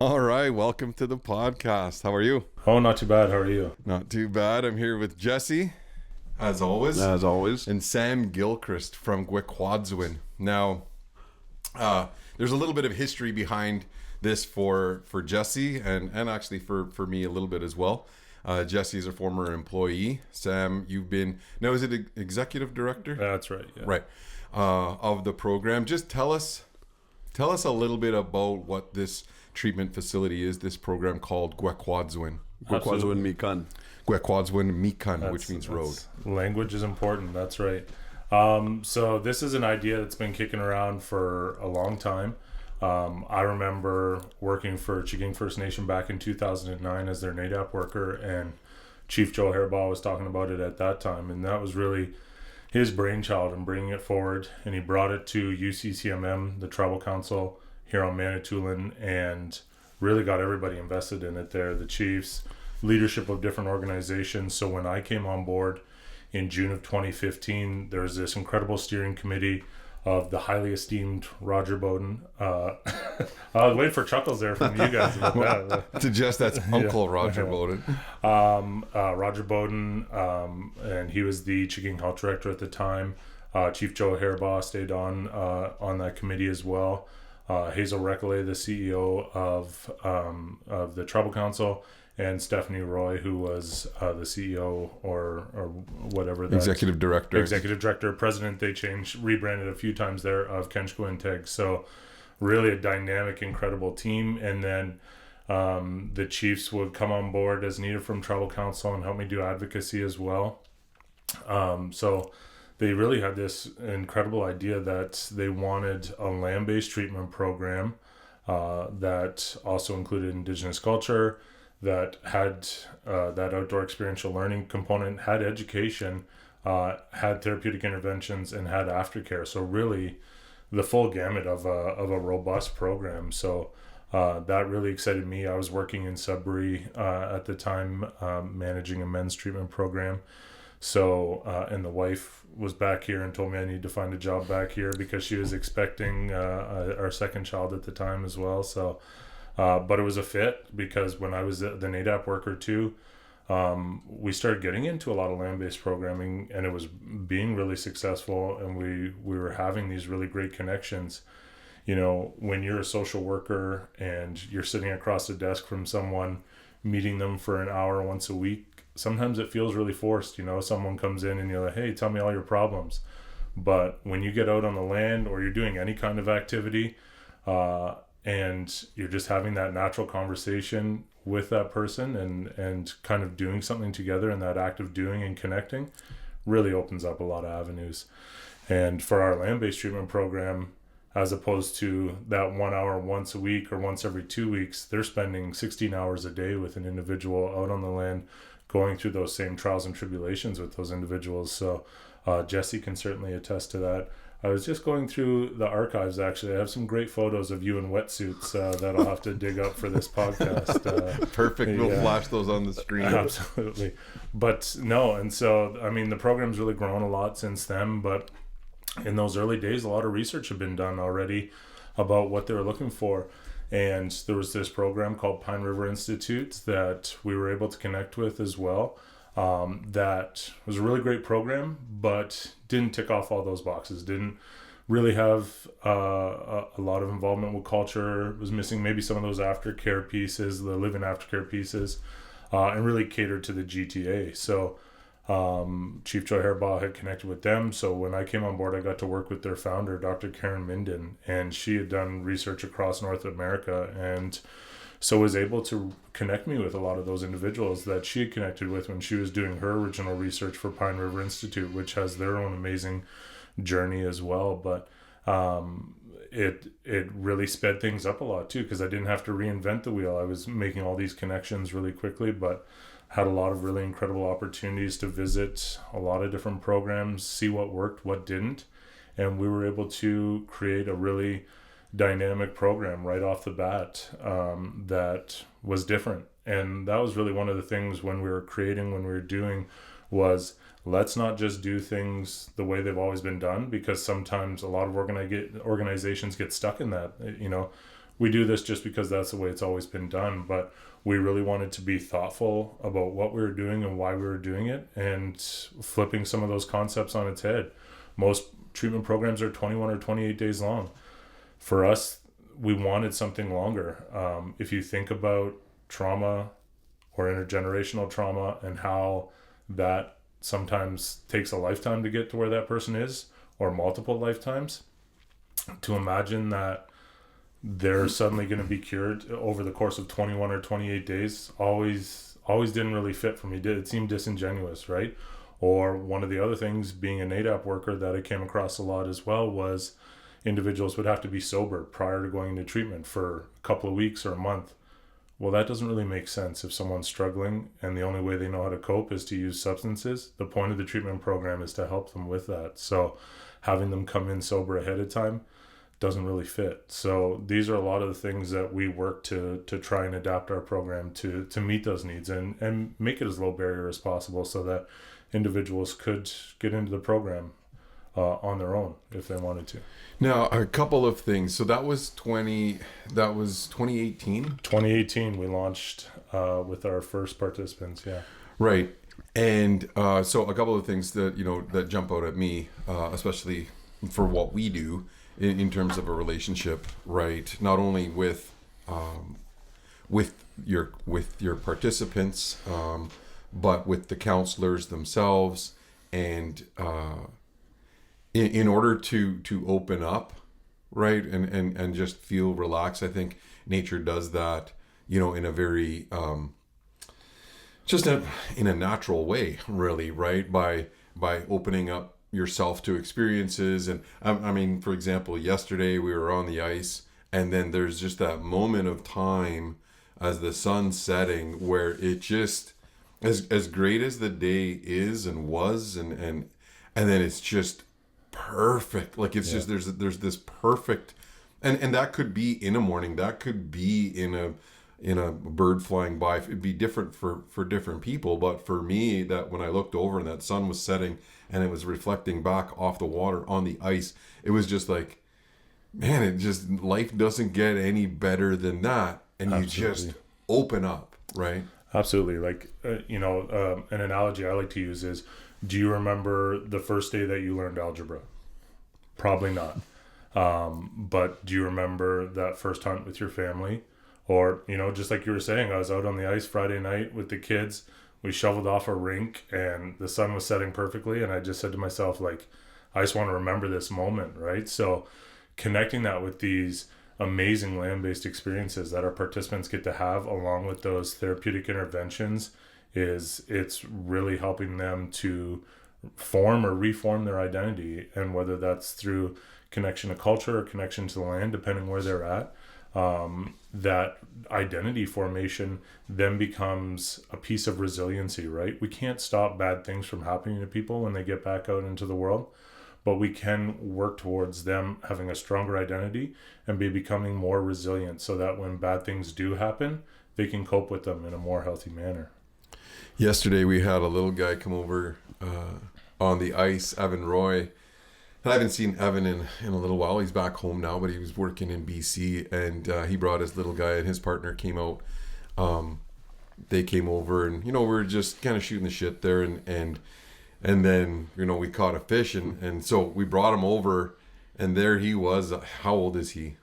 All right, welcome to the podcast. How are you? Oh, not too bad. How are you? Not too bad. I'm here with Jesse, as always, and Sam Gilchrist from Gwekwaadzawin. Now, there's a little bit of history behind this for Jesse and actually for me a little bit as well. Jesse is a former employee. Sam, you've been, now is it executive director? That's right. Yeah. Right. Of the program. Just tell us a little bit about what this treatment facility is, this program called Gwekwaadzawin. Gwekwaadziwin Miikan. Gwekwaadzawin Miikan, which means road. Language is important. That's right. So this is an idea that's been kicking around for a long time. I remember working for Chiging First Nation back in 2009 as their NADAP worker, and Chief Joe Hairbaugh was talking about it at that time, and that was really his brainchild in bringing it forward. And he brought it to UCCMM, the Tribal Council here on Manitoulin, and really got everybody invested in it there, the chiefs, leadership of different organizations. So when I came on board in June of 2015, there was this incredible steering committee of the highly esteemed Roger Bowden. I was waiting for chuckles there from you guys about that. Suggest that's Uncle Roger Bowden. Roger Bowden, and he was the Chiging Health Director at the time. Chief Joe Hairbaugh stayed on that committee as well. Hazel Recollet, the CEO of the Tribal Council, and Stephanie Roy, who was the CEO or whatever. Executive Director, President. They rebranded a few times there of Kenchko. So really a dynamic, incredible team. And then the chiefs would come on board as needed from Tribal Council and help me do advocacy as well. So they really had this incredible idea that they wanted a land-based treatment program that also included Indigenous culture, that had that outdoor experiential learning component, had education, had therapeutic interventions, and had aftercare. So really the full gamut of a robust program. So that really excited me. I was working in Sudbury at the time, managing a men's treatment program. So, and the wife was back here and told me I need to find a job back here because she was expecting our second child at the time as well. So, but it was a fit because when I was the NADAP worker too, we started getting into a lot of land-based programming, and it was being really successful, and we were having these really great connections. You know, when you're a social worker and you're sitting across the desk from someone, meeting them for an hour once a week, sometimes it feels really forced. You know, someone comes in and you're like, hey, tell me all your problems. But when you get out on the land or you're doing any kind of activity, and you're just having that natural conversation with that person and kind of doing something together, and that act of doing and connecting really opens up a lot of avenues. And for our land-based treatment program, as opposed to that 1 hour once a week or once every 2 weeks, they're spending 16 hours a day with an individual out on the land, going through those same trials and tribulations with those individuals. So Jesse can certainly attest to that. I was just going through the archives, actually. I have some great photos of you in wetsuits that I'll have to dig up for this podcast. Perfect. We'll flash those on the screen. Absolutely. But no, and so, I mean, the program's really grown a lot since then, but in those early days, a lot of research had been done already about what they were looking for. And there was this program called Pine River Institute that we were able to connect with as well. That was a really great program, but didn't tick off all those boxes. Didn't really have a lot of involvement with culture. Was missing maybe some of those aftercare pieces, the live-in aftercare pieces, and really catered to the GTA. So Chief Joe Hairbaugh had connected with them. So when I came on board, I got to work with their founder, Dr. Karen Minden, and she had done research across North America, and so was able to connect me with a lot of those individuals that she had connected with when she was doing her original research for Pine River Institute, which has their own amazing journey as well. But it really sped things up a lot too, because I didn't have to reinvent the wheel. I was making all these connections really quickly, but had a lot of really incredible opportunities to visit a lot of different programs, see what worked, what didn't. And we were able to create a really dynamic program right off the bat that was different. And that was really one of the things when we were doing was, let's not just do things the way they've always been done, because sometimes a lot of organizations get stuck in that. You know, we do this just because that's the way it's always been done, but we really wanted to be thoughtful about what we were doing and why we were doing it, and flipping some of those concepts on its head. Most treatment programs are 21 or 28 days long. For us, we wanted something longer. If you think about trauma or intergenerational trauma and how that sometimes takes a lifetime to get to where that person is, or multiple lifetimes, to imagine that they're suddenly going to be cured over the course of 21 or 28 days always didn't really fit for me. It seemed disingenuous, right? Or one of the other things, being a NADAP worker, that I came across a lot as well, was individuals would have to be sober prior to going into treatment for a couple of weeks or a month. Well, that doesn't really make sense if someone's struggling and the only way they know how to cope is to use substances. The point of the treatment program is to help them with that. So having them come in sober ahead of time doesn't really fit. So these are a lot of the things that we work to try and adapt our program to meet those needs and make it as low barrier as possible, so that individuals could get into the program on their own if they wanted to. Now, a couple of things. So that was 2018. 2018 we launched with our first participants. Yeah. Right. And so a couple of things that that jump out at me, especially for what we do in terms of a relationship, right? Not only with your participants, but with the counselors themselves, and in order to open up, right, and just feel relaxed. I think nature does that, in a very in a natural way, really, right? By opening up yourself to experiences. And I mean, for example, yesterday we were on the ice, and then there's just that moment of time as the sun's setting where it just, as great as the day is and was, and then it's just perfect. Like it's just there's this perfect, and that could be in a morning, that could be in a bird flying by. It'd be different for different people, but for me, that when I looked over and that sun was setting and it was reflecting back off the water on the ice, it was just like, man, it just, life doesn't get any better than that. And Absolutely. You just open up, right? Absolutely. Like an analogy I like to use is, do you remember the first day that you learned algebra? Probably not. But do you remember that first hunt with your family? Or, just like you were saying, I was out on the ice Friday night with the kids. We shoveled off a rink and the sun was setting perfectly. And I just said to myself, like, I just want to remember this moment, right? So connecting that with these amazing land-based experiences that our participants get to have, along with those therapeutic interventions, it's really helping them to form or reform their identity. And whether that's through connection to culture or connection to the land, depending where they're at, that identity formation then becomes a piece of resiliency, right? We can't stop bad things from happening to people when they get back out into the world, but we can work towards them having a stronger identity and becoming more resilient, so that when bad things do happen, they can cope with them in a more healthy manner. Yesterday we had a little guy come over on the ice, Evan Roy. I haven't seen Evan in a little while. He's back home now, but he was working in BC, and he brought his little guy, and his partner came out. They came over, and we were just kind of shooting the shit there, and then we caught a fish, and so we brought him over, and there he was. How old is he?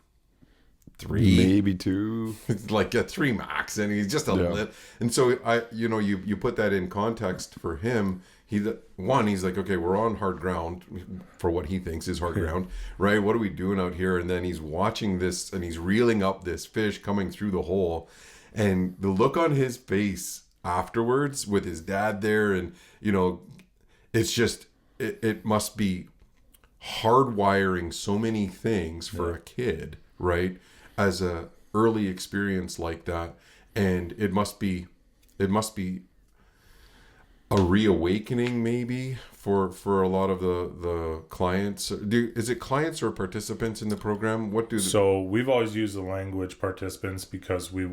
3, maybe 2. Like a 3 max, and he's just a little. And so you put that in context for him. He's like, okay, we're on hard ground for what he thinks is hard ground, right? What are we doing out here? And then he's watching this, and he's reeling up this fish coming through the hole, and the look on his face afterwards with his dad there, and it's just it must be hardwiring so many things for a kid, right? As a early experience like that, and it must be a reawakening maybe for a lot of the clients. Is it clients or participants in the program? So we've always used the language participants because we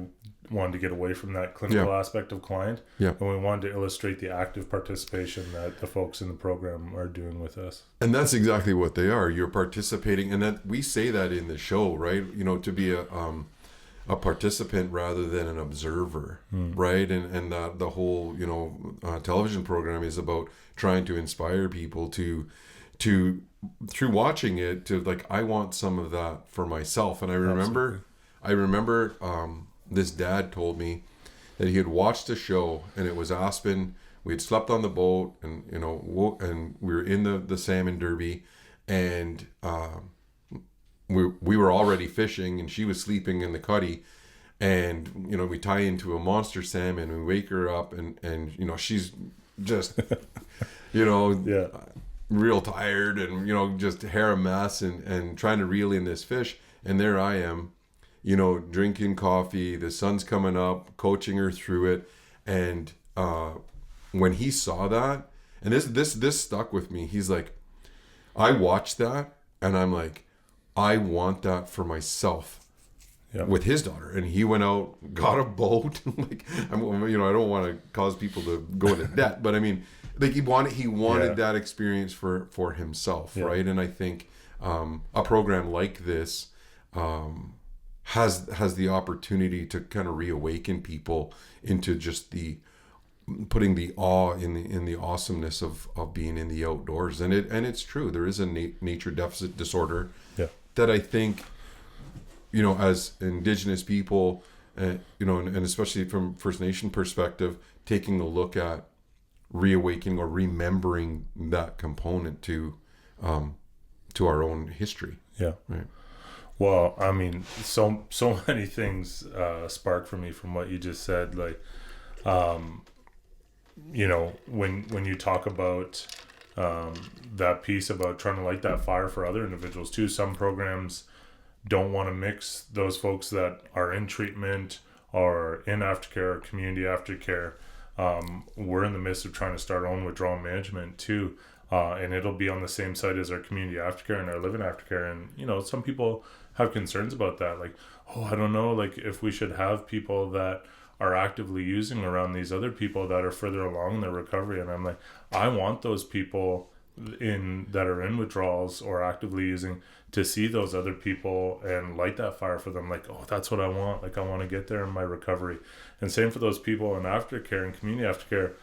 wanted to get away from that clinical aspect of client. Yeah. And we wanted to illustrate the active participation that the folks in the program are doing with us. And that's exactly what they are. You're participating, and that we say that in the show, right? You know, to be a participant rather than an observer, right? And the whole, you know, television program is about trying to inspire people to through watching it to like, I want some of that for myself. And I remember this dad told me that he had watched a show, and it was Aspen. We had slept on the boat, and you know, and we were in the salmon derby, and we were already fishing, and she was sleeping in the cuddy, and you know, we tie into a monster salmon, and we wake her up, and you know, she's just you know, real tired, and you know, just hair a mess, and trying to reel in this fish, and there I am, you know, drinking coffee, the sun's coming up, coaching her through it. And when he saw that, and this stuck with me, he's like, I watched that, and I'm like, I want that for myself. With his daughter. And he went out, got a boat. Like, you know, I don't want to cause people to go into debt, but I mean, like, he wanted that experience for himself, right? And I think a program like this has the opportunity to kind of reawaken people into just putting the awe in the awesomeness of being in the outdoors. And it's true, there is a nature deficit disorder that I think, you know, as Indigenous people, you know, and especially from First Nation perspective, taking a look at reawakening or remembering that component to our own history. Yeah. Right. Well, I mean, so many things spark for me from what you just said. Like, you know, when you talk about that piece about trying to light that fire for other individuals too, some programs don't want to mix those folks that are in treatment or in aftercare or community aftercare. We're in the midst of trying to start our own withdrawal management too. And it'll be on the same site as our community aftercare and our living aftercare. And, you know, some people have concerns about that. Like, oh, I don't know, like if we should have people that are actively using around these other people that are further along in their recovery. And I'm like, I want those people that are in withdrawals or actively using to see those other people and light that fire for them. Like, oh, that's what I want. Like, I want to get there in my recovery. And same for those people in aftercare and community aftercare.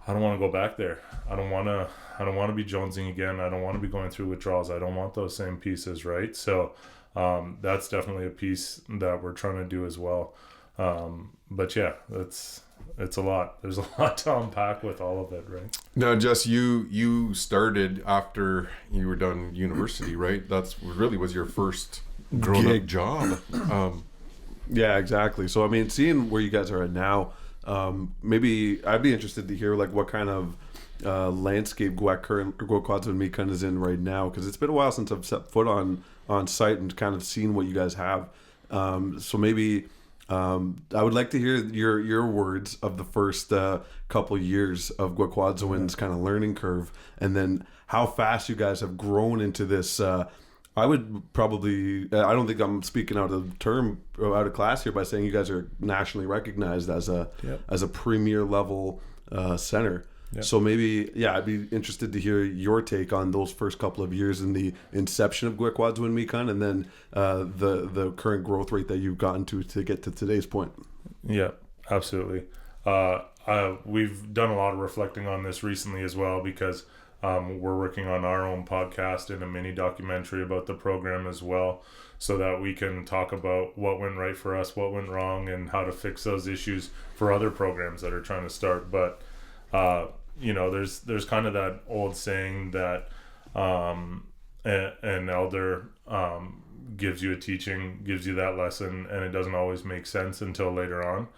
I don't want to go back there. I don't want to be jonesing again. I don't want to be going through withdrawals. I don't want those same pieces, right? So that's definitely a piece that we're trying to do as well. But yeah, it's a lot. There's a lot to unpack with all of it, right? Now, Jess, you started after you were done university, right? That's really was your first grown-up job. Yeah, exactly. So, I mean, seeing where you guys are at now, maybe I'd be interested to hear like what kind of landscape Gwekwaadzawin Miikan is in right now, because it's been a while since I've set foot on site and kind of seen what you guys have. So maybe I would like to hear your words of the first couple years of Gwekwaadzawin's kind of learning curve, and then how fast you guys have grown into this. I would probably, I don't think I'm speaking out of class here by saying you guys are nationally recognized as a premier level center. Yep. So maybe, I'd be interested to hear your take on those first couple of years in the inception of Gwekwaadzawin Miikan, and then the current growth rate that you've gotten to get to today's point. Yeah, absolutely. We've done a lot of reflecting on this recently as well, because we're working on our own podcast and a mini documentary about the program as well, so that we can talk about what went right for us, what went wrong, and how to fix those issues for other programs that are trying to start. But you know, there's kind of that old saying that an elder gives you a teaching, gives you that lesson, and it doesn't always make sense until later on.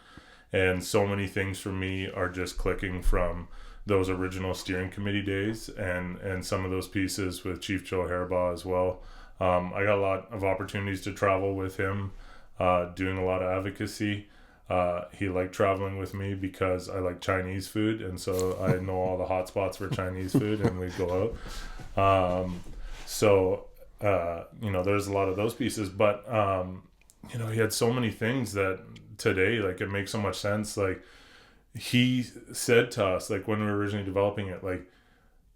And so many things for me are just clicking from those original steering committee days and some of those pieces with Chief Joe Harabaugh as well. I got a lot of opportunities to travel with him, doing a lot of advocacy. He liked traveling with me because I like Chinese food, and so I know all the hot spots for Chinese food, and we'd go out. You know, there's a lot of those pieces, but you know, he had so many things that today, like it makes so much sense. Like he said to us, like when we were originally developing it, like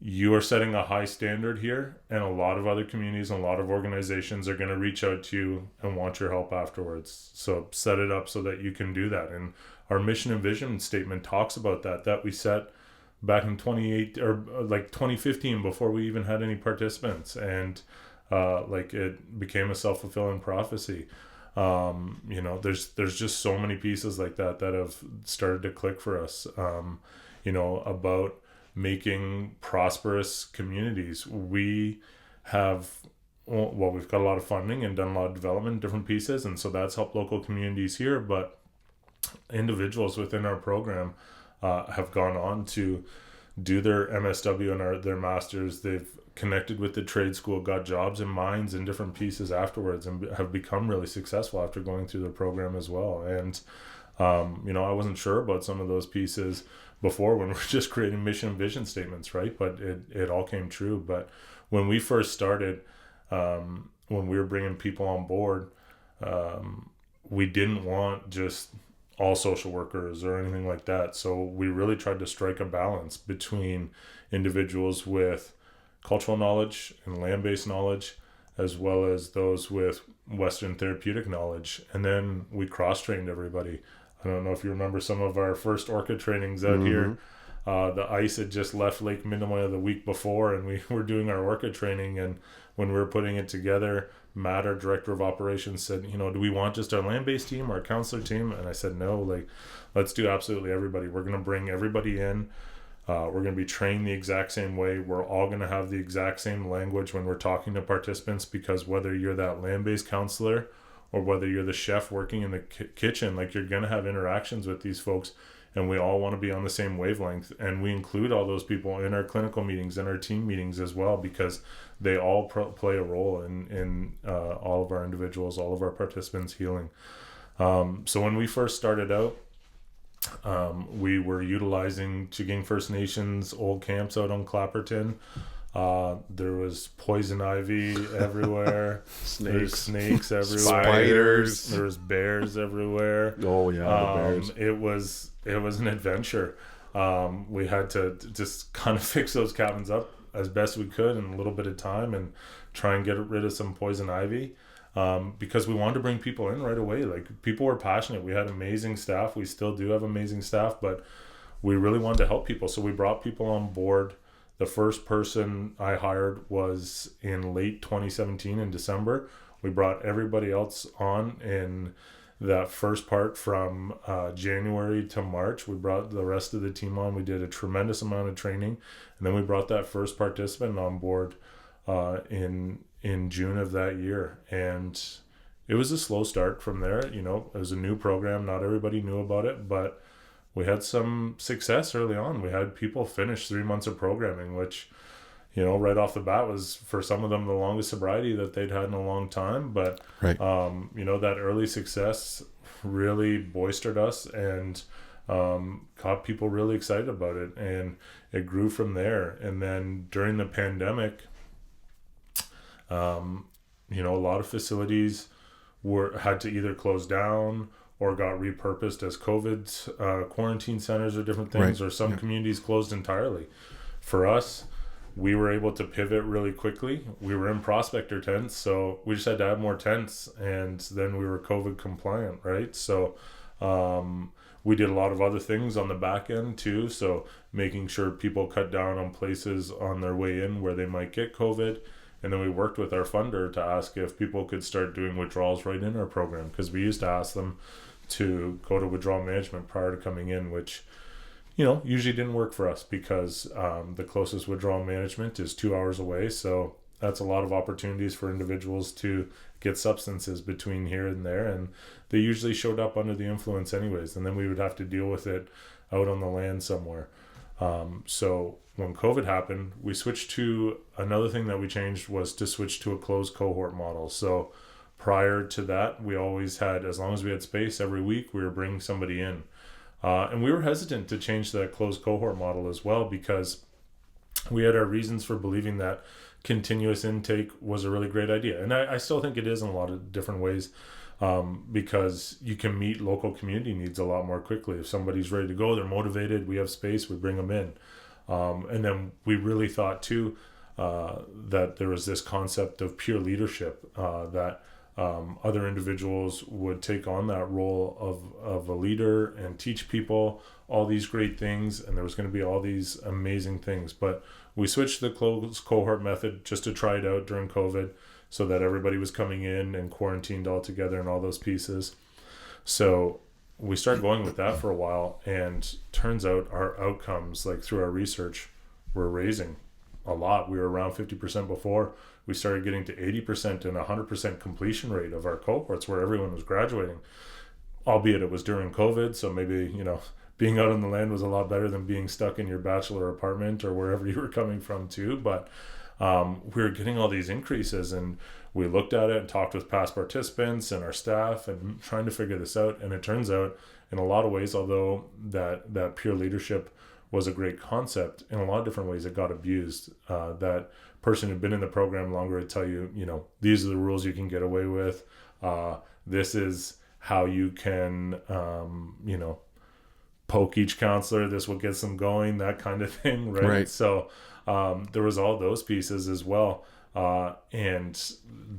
you are setting a high standard here, and a lot of other communities and a lot of organizations are going to reach out to you and want your help afterwards. So set it up so that you can do that. And our mission and vision statement talks about that we set back in 2015, before we even had any participants. And like it became a self-fulfilling prophecy. There's just so many pieces like that have started to click for us, about making prosperous communities. We've got a lot of funding and done a lot of development, different pieces, and so that's helped local communities here. But individuals within our program have gone on to do their MSW and their masters. They've connected with the trade school, got jobs in mines and different pieces afterwards, and have become really successful after going through the program as well. And I wasn't sure about some of those pieces before when we were just creating mission and vision statements, right? But it all came true. But when we first started, when we were bringing people on board, we didn't want just all social workers or anything like that. So we really tried to strike a balance between individuals with cultural knowledge and land-based knowledge, as well as those with Western therapeutic knowledge. And then we cross-trained everybody. I don't know if you remember some of our first orca trainings out here. The ice had just left Lake Minnetonka the week before, and we were doing our orca training. And when we were putting it together, Matt, our director of operations, said, do we want just our land-based team or our counselor team? And I said, no, let's do absolutely everybody. We're going to bring everybody in. We're going to be trained the exact same way. We're all going to have the exact same language when we're talking to participants, because whether you're that land-based counselor or whether you're the chef working in the kitchen, you're going to have interactions with these folks, and we all want to be on the same wavelength. And we include all those people in our clinical meetings and our team meetings as well, because they all play a role in all of our individuals, all of our participants healing. So when we first started out, we were utilizing Chigang First Nations old camps out on Clapperton. There was poison ivy everywhere. Snakes everywhere. Spiders. There was bears everywhere. Oh yeah, the bears. It was an adventure. We had to just kind of fix those cabins up as best we could in a little bit of time and try and get rid of some poison ivy. Because we wanted to bring people in right away. People were passionate. We had amazing staff. We still do have amazing staff, but we really wanted to help people. So we brought people on board. The first person I hired was in late 2017 in December. We brought everybody else on in that first part from January to March. We brought the rest of the team on. We did a tremendous amount of training, and then we brought that first participant on board in June of that year. And it was a slow start from there. It was a new program. Not everybody knew about it, but we had some success early on. We had people finish 3 months of programming, which, right off the bat was, for some of them, the longest sobriety that they'd had in a long time. But, right. That early success really boistered us and got people really excited about it. And it grew from there. And then during the pandemic, a lot of facilities had to either close down or got repurposed as COVID quarantine centers or different things, right. Or some communities closed entirely. For us, we were able to pivot really quickly. We were in prospector tents, so we just had to add more tents, and then we were COVID compliant, right? So we did a lot of other things on the back end too, so making sure people cut down on places on their way in where they might get COVID. And then we worked with our funder to ask if people could start doing withdrawals right in our program, because we used to ask them to go to withdrawal management prior to coming in, which usually didn't work for us, because the closest withdrawal management is 2 hours away. So that's a lot of opportunities for individuals to get substances between here and there, and they usually showed up under the influence anyways, and then we would have to deal with it out on the land somewhere. So when COVID happened, we switched to another thing that we changed was to switch to a closed cohort model. So prior to that, we always had, as long as we had space every week, we were bringing somebody in. And we were hesitant to change that closed cohort model as well, because we had our reasons for believing that continuous intake was a really great idea. And I still think it is in a lot of different ways. because you can meet local community needs a lot more quickly. If somebody's ready to go, they're motivated, we have space, we bring them in. And then we really thought too that there was this concept of peer leadership, that other individuals would take on that role of a leader and teach people all these great things, and there was going to be all these amazing things. But we switched to the closed cohort method just to try it out during COVID, so that everybody was coming in and quarantined all together and all those pieces. So we started going with that for a while, and turns out our outcomes, like through our research, were raising a lot. We were around 50% before. We started getting to 80% and 100% completion rate of our cohorts, where everyone was graduating, albeit it was during COVID. So maybe, being out on the land was a lot better than being stuck in your bachelor apartment or wherever you were coming from too. But we were getting all these increases, and we looked at it and talked with past participants and our staff and trying to figure this out. And it turns out, in a lot of ways, although that peer leadership was a great concept, in a lot of different ways it got abused. That person who'd been in the program longer would tell you, these are the rules you can get away with. This is how you can, poke each counselor. This will get them going, that kind of thing, right? So there was all those pieces as well. And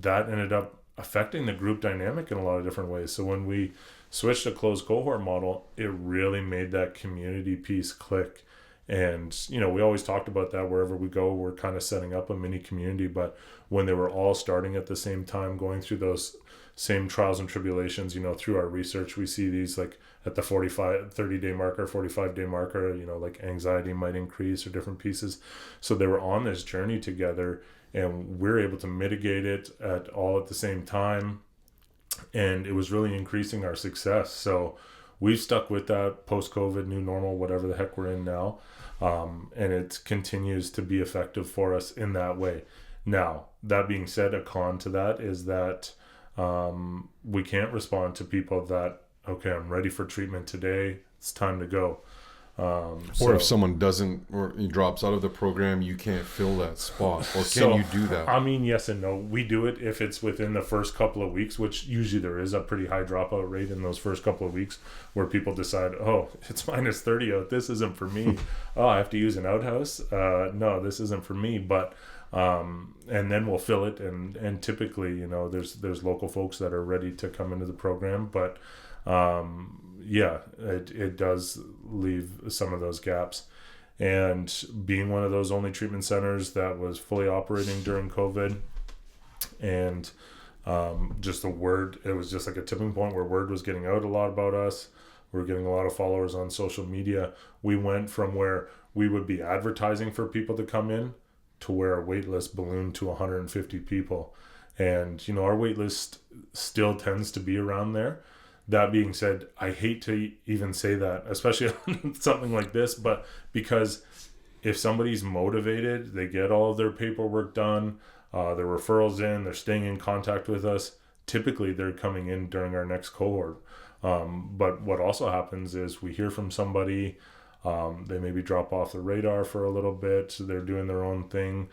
that ended up affecting the group dynamic in a lot of different ways. So when we switched to closed cohort model, it really made that community piece click. And, we always talked about that wherever we go, we're kind of setting up a mini community. But when they were all starting at the same time, going through those same trials and tribulations, through our research, we see these like at the 30-day marker, 45-day marker, like anxiety might increase or different pieces. So they were on this journey together, and we're able to mitigate it all at the same time. And it was really increasing our success. So we've stuck with that post-COVID, new normal, whatever the heck we're in now. And it continues to be effective for us in that way. Now, that being said, a con to that is that we can't respond to people that, okay, I'm ready for treatment today, it's time to go. Or if someone doesn't, or he drops out of the program, you can't fill that spot. Or can you do that? I mean, yes and no. We do it if it's within the first couple of weeks, which usually there is a pretty high dropout rate in those first couple of weeks, where people decide, oh, it's -30 out, this isn't for me. Oh, I have to use an outhouse. No, this isn't for me. But and then we'll fill it, and typically, there's local folks that are ready to come into the program. But it does leave some of those gaps. And being one of those only treatment centers that was fully operating during COVID, and just the word, it was just like a tipping point where word was getting out a lot about us. We were getting a lot of followers on social media. We went from where we would be advertising for people to come in to where our wait list ballooned to 150 people. And, our wait list still tends to be around there. That being said, I hate to even say that, especially on something like this, but because if somebody's motivated, they get all of their paperwork done, their referrals in, they're staying in contact with us, typically they're coming in during our next cohort. But what also happens is we hear from somebody, they maybe drop off the radar for a little bit, so they're doing their own thing,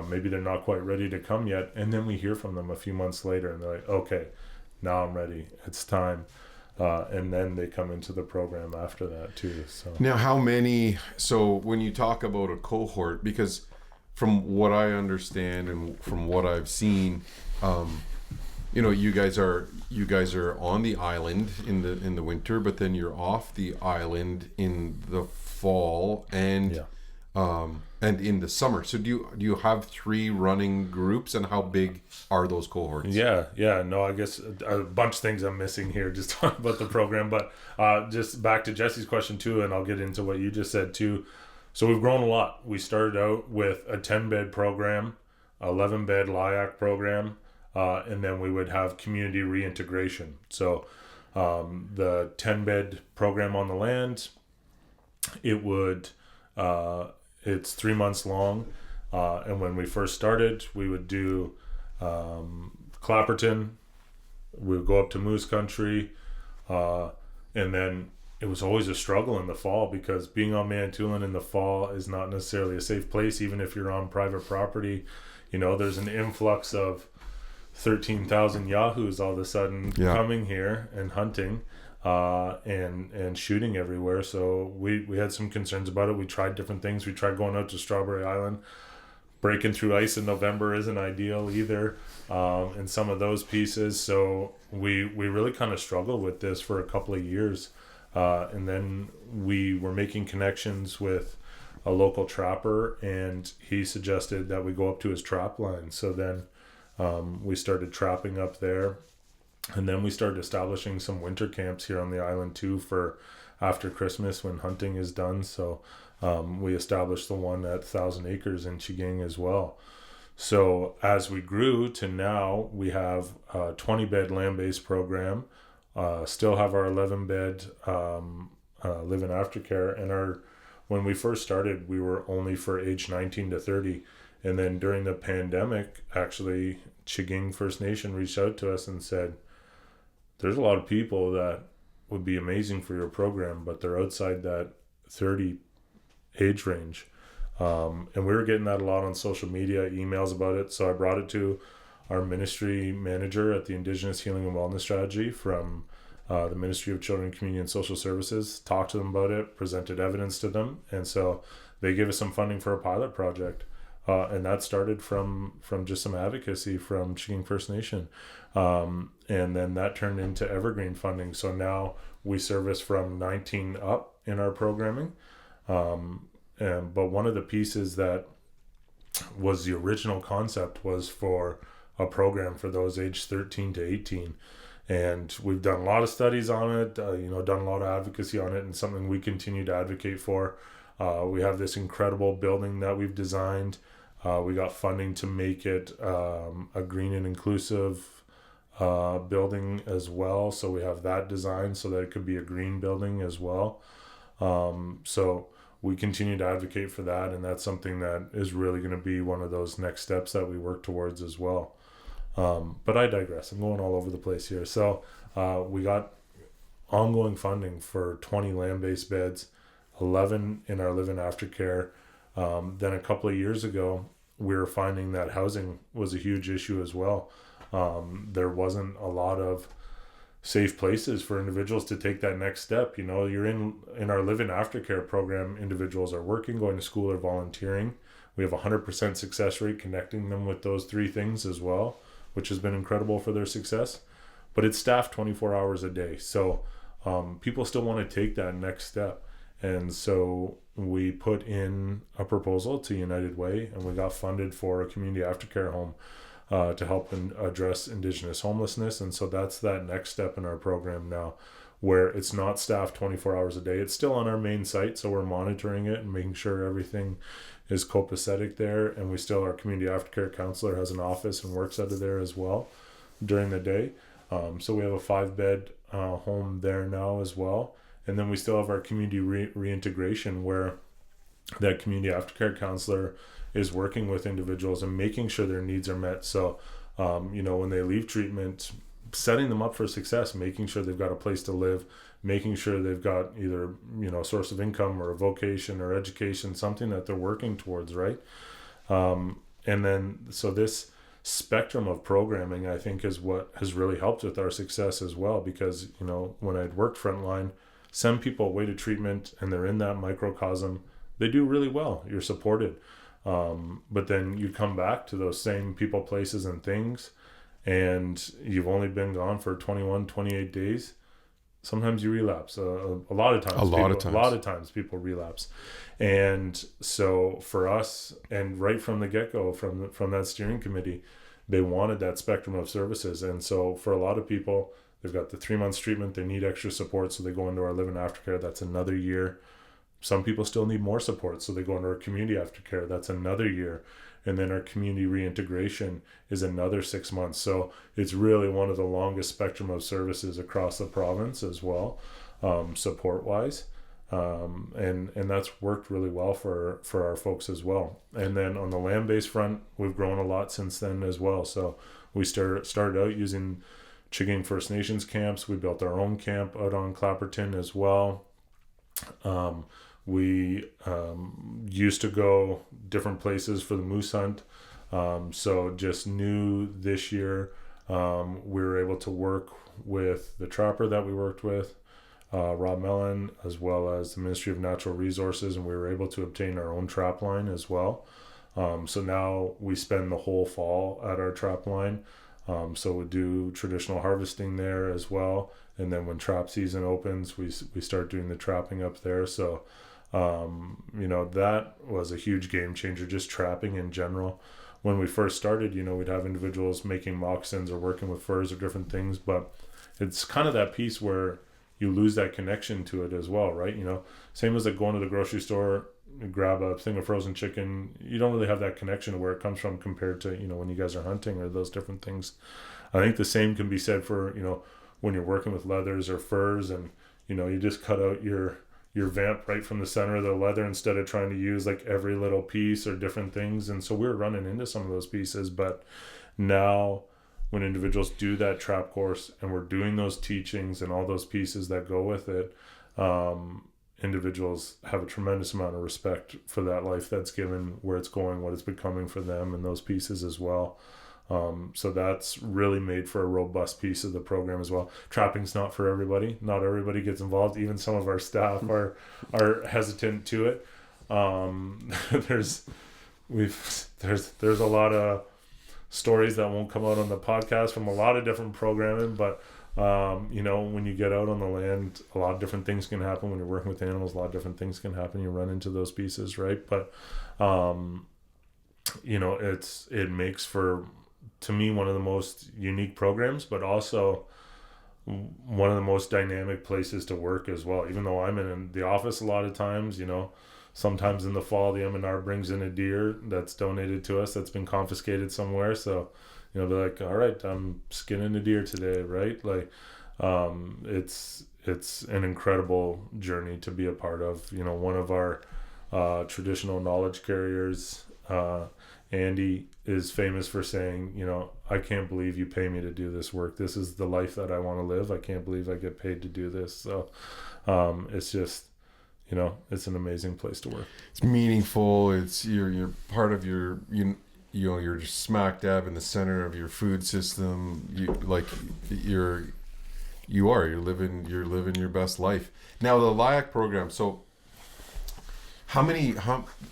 maybe they're not quite ready to come yet, and then we hear from them a few months later, and they're like, okay, now I'm ready, it's time. And then they come into the program after that too. So now, so when you talk about a cohort, because from what I understand and from what I've seen, you guys are on the island in the winter, but then you're off the island in the fall and in the summer. So do you have 3 running groups, and how big are those cohorts? No, I guess a bunch of things I'm missing here just talking about the program, but just back to Jesse's question too, and I'll get into what you just said too. So we've grown a lot. We started out with a 10-bed program, 11-bed LIAC program, and then we would have community reintegration. So the 10-bed program on the land, it would it's 3 months long, and when we first started, we would do Clapperton, we would go up to Moose Country, and then it was always a struggle in the fall, because being on Manitoulin in the fall is not necessarily a safe place, even if you're on private property. There's an influx of 13,000 yahoos all of a sudden coming here and hunting and shooting everywhere. So we had some concerns about it. We tried different things. We tried going out to Strawberry Island. Breaking through ice in November isn't ideal either, in some of those pieces. So we really kind of struggled with this for a couple of years. And then we were making connections with a local trapper, and he suggested that we go up to his trap line. So then we started trapping up there, and then we started establishing some winter camps here on the island too for after Christmas when hunting is done. So we established the one at 1,000 Acres in Chiging as well. So as we grew to now, we have a 20-bed land-based program, still have our 11-bed live-in aftercare, and when we first started, we were only for age 19 to 30. And then during the pandemic, actually, Chiging First Nation reached out to us and said, there's a lot of people that would be amazing for your program, but they're outside that 30 age range. And we were getting that a lot on social media, emails about it. So I brought it to our ministry manager at the Indigenous Healing and Wellness Strategy from the Ministry of Children, Community and Social Services, talked to them about it, presented evidence to them. And so they gave us some funding for a pilot project. And that started from just some advocacy from Chiging First Nation. And then that turned into evergreen funding. So now we service from 19 up in our programming. But one of the pieces that was the original concept was for a program for those aged 13 to 18. And we've done a lot of studies on it, done a lot of advocacy on it, and something we continue to advocate for. We have this incredible building that we've designed. We got funding to make it a green and inclusive building as well. So we have that designed so that it could be a green building as well. So we continue to advocate for that, and that's something that is really going to be one of those next steps that we work towards as well. But I digress. I'm going all over the place here. So we got ongoing funding for 20 land-based beds, 11 in our live-in aftercare. Then a couple of years ago, we were finding that housing was a huge issue as well. There wasn't a lot of safe places for individuals to take that next step. You're in our live-in aftercare program, individuals are working, going to school, or volunteering. We have 100% success rate connecting them with those three things as well, which has been incredible for their success. But it's staffed 24 hours a day. So people still want to take that next step. And so we put in a proposal to United Way, and we got funded for a community aftercare home to help address Indigenous homelessness. And so that's that next step in our program now, where it's not staffed 24 hours a day. It's still on our main site, so we're monitoring it and making sure everything is copacetic there. And our community aftercare counselor has an office and works out of there as well during the day. So we have a 5-bed home there now as well. And then we still have our community reintegration, where that community aftercare counselor is working with individuals and making sure their needs are met. So, when they leave treatment, setting them up for success, making sure they've got a place to live, making sure they've got either, a source of income or a vocation or education, something that they're working towards, right? And then, so this spectrum of programming, I think, is what has really helped with our success as well, because, when I'd worked frontline, send people away to treatment and they're in that microcosm, they do really well. You're supported. But then you come back to those same people, places, and things, and you've only been gone for 21, 28 days. Sometimes you relapse. A lot of times people relapse. And so for us, and right from the get-go, from that steering committee, they wanted that spectrum of services. And so for a lot of people, they've got the 3 months treatment, they need extra support, so they go into our live-in aftercare. That's another year. Some people still need more support, so they go into our community aftercare. That's another year. And then our community reintegration is another 6 months. So it's really one of the longest spectrum of services across the province as well, support-wise. And that's worked really well for our folks as well. And then on the land-based front, we've grown a lot since then as well. So we started out using Chiging First Nations camps. We built our own camp out on Clapperton as well. We used to go different places for the moose hunt. So just new this year, We were able to work with the trapper that we worked with, Rob Mellon, as well as the Ministry of Natural Resources, and we were able to obtain our own trap line as well. So now we spend the whole fall at our trap line. So we do traditional harvesting there as well. And then when trap season opens, we start doing the trapping up there. So, that was a huge game changer, just trapping in general. When we first started, we'd have individuals making moccasins or working with furs or different things, but it's kind of that piece where you lose that connection to it as well, right? Same as like going to the grocery store, you grab a thing of frozen chicken, you don't really have that connection to where it comes from compared to, when you guys are hunting or those different things. I think the same can be said for, when you're working with leathers or furs and, you just cut out your vamp right from the center of the leather instead of trying to use like every little piece or different things. And so we're running into some of those pieces, but now when individuals do that trap course and we're doing those teachings and all those pieces that go with it, individuals have a tremendous amount of respect for that life that's given, where it's going, what it's becoming for them, and those pieces as well. So that's really made for a robust piece of the program as well. Trapping's not for everybody. Not everybody gets involved. Even some of our staff are hesitant to it. There's a lot of stories that won't come out on the podcast from a lot of different programming, but when you get out on the land, a lot of different things can happen. When you're working with animals, a lot of different things can happen. You run into those pieces, right? But it makes for, to me, one of the most unique programs, but also one of the most dynamic places to work as well. Even though I'm in the office a lot of times, sometimes in the fall the M&R brings in a deer that's donated to us that's been confiscated somewhere. So, they're like, all right, I'm skinning a deer today, right? Like, it's an incredible journey to be a part of. One of our traditional knowledge carriers, Andy, is famous for saying, I can't believe you pay me to do this work. This is the life that I want to live. I can't believe I get paid to do this. So it's just, it's an amazing place to work. It's meaningful. It's you're part of your, you're just smack dab in the center of your food system. You're living your best life. Now the LIAC program. So how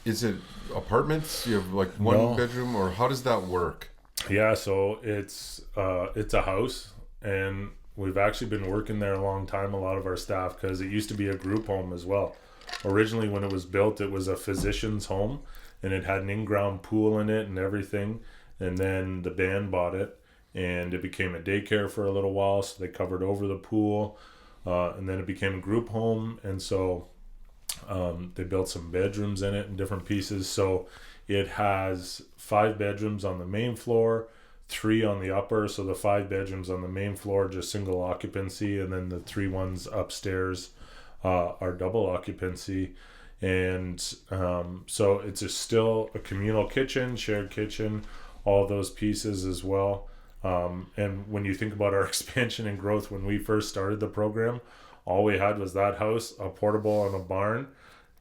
is it apartments? You have like one bedroom, or how does that work? Yeah, so it's a house, and we've actually been working there a long time, a lot of our staff, because it used to be a group home as well. Originally when it was built, it was a physician's home, and it had an in-ground pool in it and everything, and then the band bought it and it became a daycare for a little while, so they covered over the pool, and then it became a group home, and so they built some bedrooms in it and different pieces. So it has 5 bedrooms on the main floor, 3 on the upper. So the 5 bedrooms on the main floor just single occupancy, and then the 3 ones upstairs are double occupancy. And so it's still a communal kitchen, shared kitchen, all those pieces as well. And when you think about our expansion and growth, when we first started the program, all we had was that house, a portable, and a barn,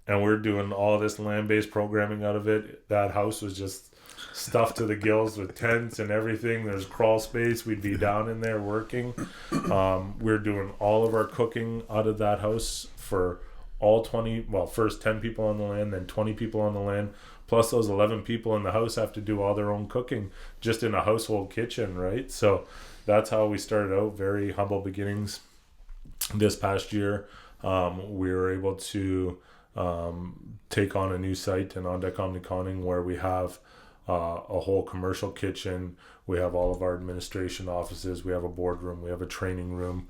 and we're doing all this land-based programming out of it. That house was just stuffed to the gills with tents and everything. There's crawl space. We'd be down in there working. We're doing all of our cooking out of that house for all first 10 people on the land, then 20 people on the land, plus those 11 people in the house have to do all their own cooking just in a household kitchen, right? So that's how we started out, very humble beginnings. This past year, we were able to take on a new site in On Deck Omniconning where we have a whole commercial kitchen. We have all of our administration offices. We have a boardroom. We have a training room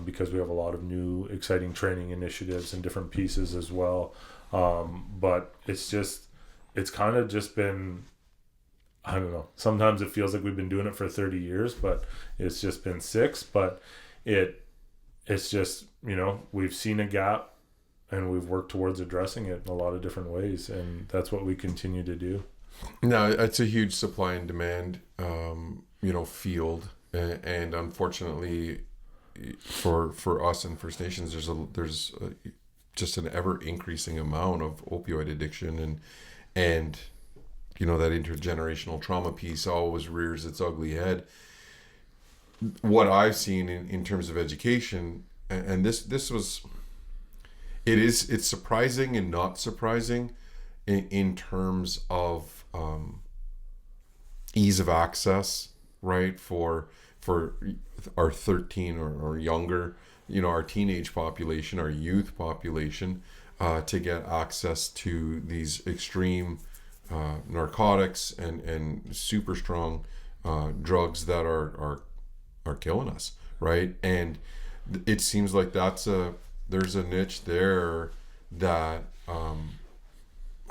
because we have a lot of new exciting training initiatives and different pieces as well. But it's kind of just been, I don't know, sometimes it feels like we've been doing it for 30 years, but it's just been 6. But it's just, we've seen a gap and we've worked towards addressing it in a lot of different ways, and that's what we continue to do. No, it's a huge supply and demand, field, and unfortunately, for us and First Nations, there's just an ever increasing amount of opioid addiction, and that intergenerational trauma piece always rears its ugly head. what I've seen in terms of education, and it's surprising and not surprising in terms of ease of access, right? For our 13 or younger, our teenage population, our youth population, to get access to these extreme narcotics and super strong drugs that are killing us, right? And it seems like there's a niche there that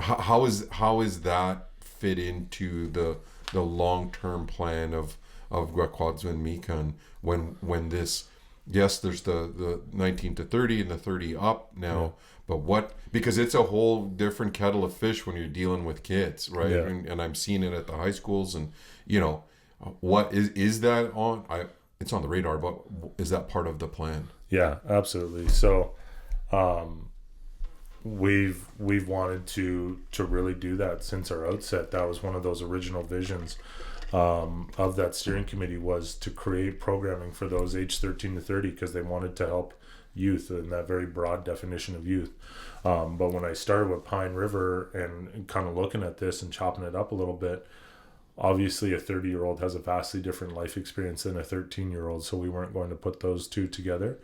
how is that fit into the long-term plan of Gwekwaadzawin Miikan when this, yes, there's the 19 to 30 and the 30 up now, but because it's a whole different kettle of fish when you're dealing with kids, right? And I'm seeing it at the high schools, and what is that on? It's on the radar, but is that part of the plan? Yeah, absolutely. So we've wanted to really do that since our outset. That was one of those original visions of that steering committee, was to create programming for those age 13 to 30, because they wanted to help youth in that very broad definition of youth. But when I started with Pine River and kind of looking at this and chopping it up a little bit, obviously a 30-year-old has a vastly different life experience than a 13-year-old, so we weren't going to put those two together.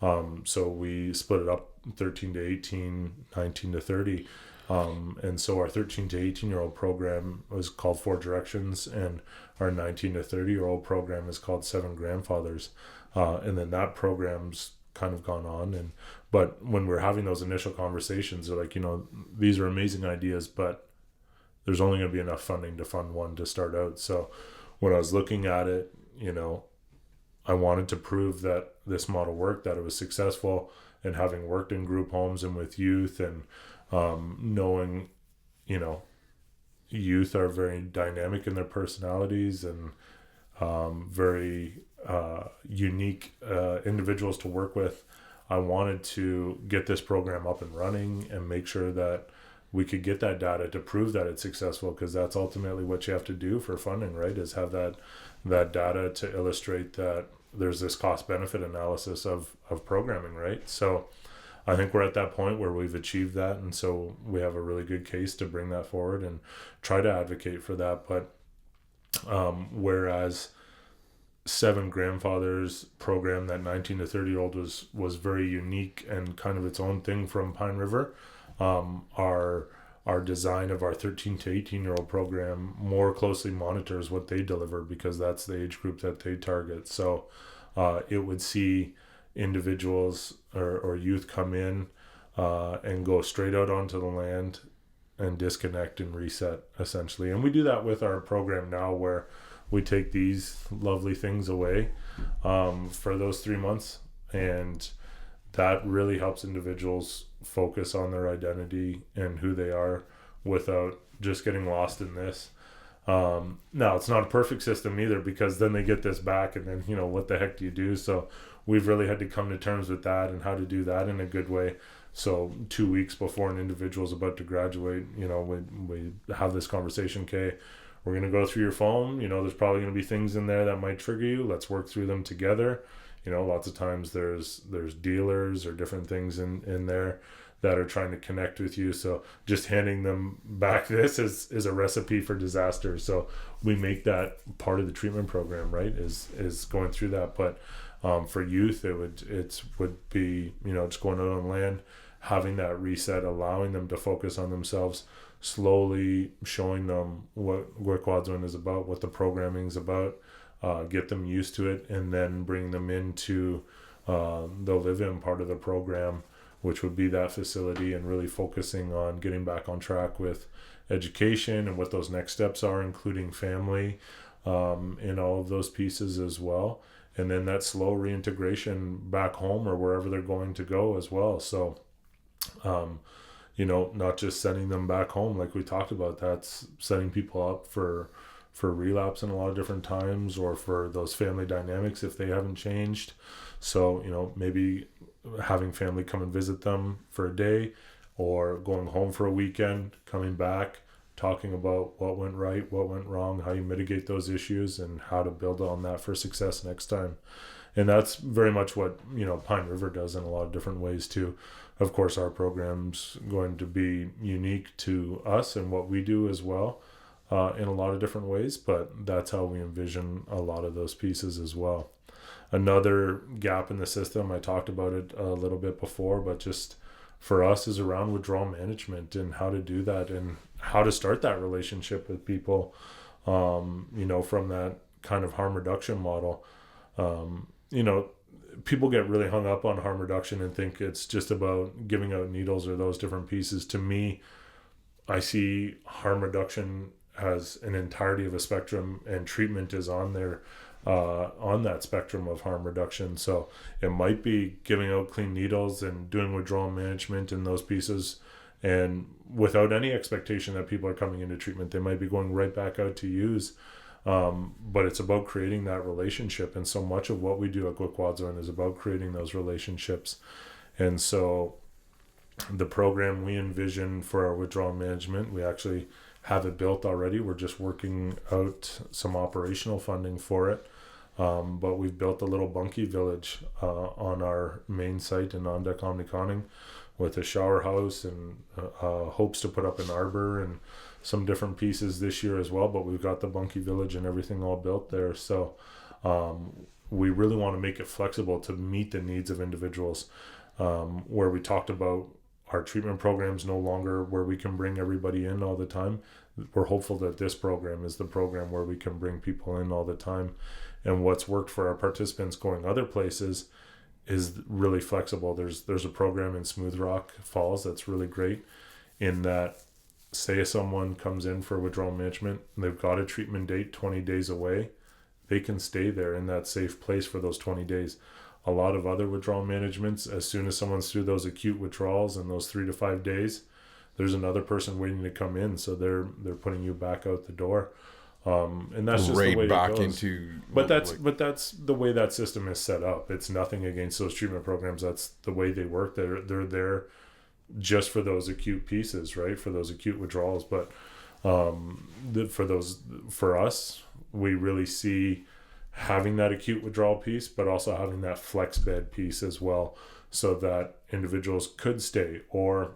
So we split it up 13 to 18, 19 to 30. And so our 13 to 18-year-old program was called 4 Directions, and our 19 to 30-year-old program is called 7 Grandfathers. And then that program's kind of gone on. But when we're having those initial conversations, they're like, these are amazing ideas, but there's only going to be enough funding to fund one to start out. So when I was looking at it, I wanted to prove that this model worked, that it was successful, and having worked in group homes and with youth, and knowing, youth are very dynamic in their personalities and very unique individuals to work with. I wanted to get this program up and running and make sure that we could get that data to prove that it's successful, because that's ultimately what you have to do for funding, right? Is have that data to illustrate that there's this cost benefit analysis of programming, right? So I think we're at that point where we've achieved that, and so we have a really good case to bring that forward and try to advocate for that. But whereas 7 Grandfathers program, that 19 to 30 year old was very unique and kind of its own thing from Pine River, our design of our 13 to 18 year old program more closely monitors what they deliver, because that's the age group that they target. So it would see individuals or youth come in and go straight out onto the land and disconnect and reset, essentially. And we do that with our program now, where we take these lovely things away for those 3 months, and that really helps individuals focus on their identity and who they are without just getting lost in this. Now, it's not a perfect system either, because then they get this back, and then, what the heck do you do? So we've really had to come to terms with that and how to do that in a good way. So 2 weeks before an individual is about to graduate, we have this conversation. Okay, we're going to go through your phone. There's probably going to be things in there that might trigger you. Let's work through them together. Lots of times there's dealers or different things in there that are trying to connect with you. So just handing them back this is a recipe for disaster. So we make that part of the treatment program, right? Is going through that. But for youth, it would be just going out on land, having that reset, allowing them to focus on themselves, slowly showing them what Gwekwaadzawin is about, what the programming is about, get them used to it, and then bring them into the live-in part of the program, which would be that facility, and really focusing on getting back on track with education and what those next steps are, including family, in all of those pieces as well. And then that slow reintegration back home or wherever they're going to go as well. So, not just sending them back home like we talked about, that's setting people up for relapse in a lot of different times, or for those family dynamics if they haven't changed. So, maybe having family come and visit them for a day, or going home for a weekend, coming back, talking about what went right, what went wrong, how you mitigate those issues, and how to build on that for success next time. And that's very much what, Pine River does in a lot of different ways too. Of course, our program's going to be unique to us and what we do as well, in a lot of different ways, but that's how we envision a lot of those pieces as well. Another gap in the system, I talked about it a little bit before, but just for us is around withdrawal management and how to do that and how to start that relationship with people, from that kind of harm reduction model. People get really hung up on harm reduction and think it's just about giving out needles or those different pieces. To me, I see harm reduction as an entirety of a spectrum, and treatment is on there, on that spectrum of harm reduction. So it might be giving out clean needles and doing withdrawal management and those pieces, and without any expectation that people are coming into treatment. They might be going right back out to use. But it's about creating that relationship, and so much of what we do at Gwekwaadzawin is about creating those relationships. And so the program we envision for our withdrawal management, we actually have it built already. We're just working out some operational funding for it. But we've built a little bunkie village on our main site in On-Deck Omniconning with a shower house, and hopes to put up an arbor and some different pieces this year as well. But we've got the bunkie village and everything all built there. So we really want to make it flexible to meet the needs of individuals, where we talked about our treatment programs no longer where we can bring everybody in all the time. We're hopeful that this program is the program where we can bring people in all the time. And what's worked for our participants going other places is really flexible. There's a program in Smooth Rock Falls that's really great, in that, say someone comes in for withdrawal management and they've got a treatment date 20 days away, they can stay there in that safe place for those 20 days. A lot of other withdrawal managements, as soon as someone's through those acute withdrawals in those 3 to 5 days, there's another person waiting to come in, so they're putting you back out the door. And that's just the way back it goes. into. But that's the way that system is set up. It's nothing against those treatment programs. That's the way they work. They're there just for those acute pieces, right? For those acute withdrawals. But for us, we really see having that acute withdrawal piece, but also having that flex bed piece as well, so that individuals could stay. Or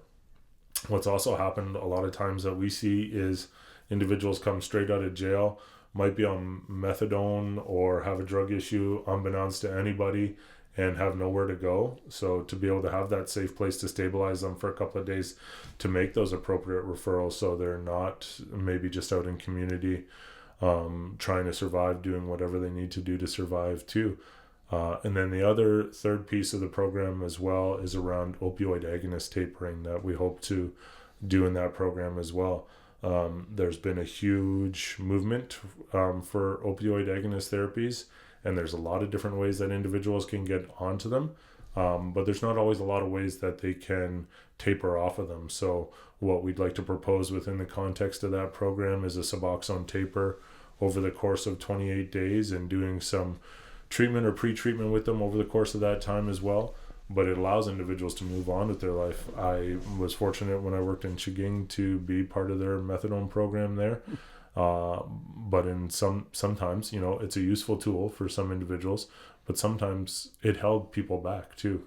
what's also happened a lot of times that we see is individuals come straight out of jail, might be on methadone or have a drug issue unbeknownst to anybody, and have nowhere to go. So to be able to have that safe place to stabilize them for a couple of days, to make those appropriate referrals, so they're not maybe just out in community trying to survive, doing whatever they need to do to survive too. And then the other third piece of the program as well is around opioid agonist tapering that we hope to do in that program as well. There's been a huge movement for opioid agonist therapies, and there's a lot of different ways that individuals can get onto them, but there's not always a lot of ways that they can taper off of them. So what we'd like to propose within the context of that program is a Suboxone taper over the course of 28 days, and doing some treatment or pre-treatment with them over the course of that time as well. But it allows individuals to move on with their life. I was fortunate when I worked in Chaging to be part of their methadone program there. But sometimes, it's a useful tool for some individuals, but sometimes it held people back too.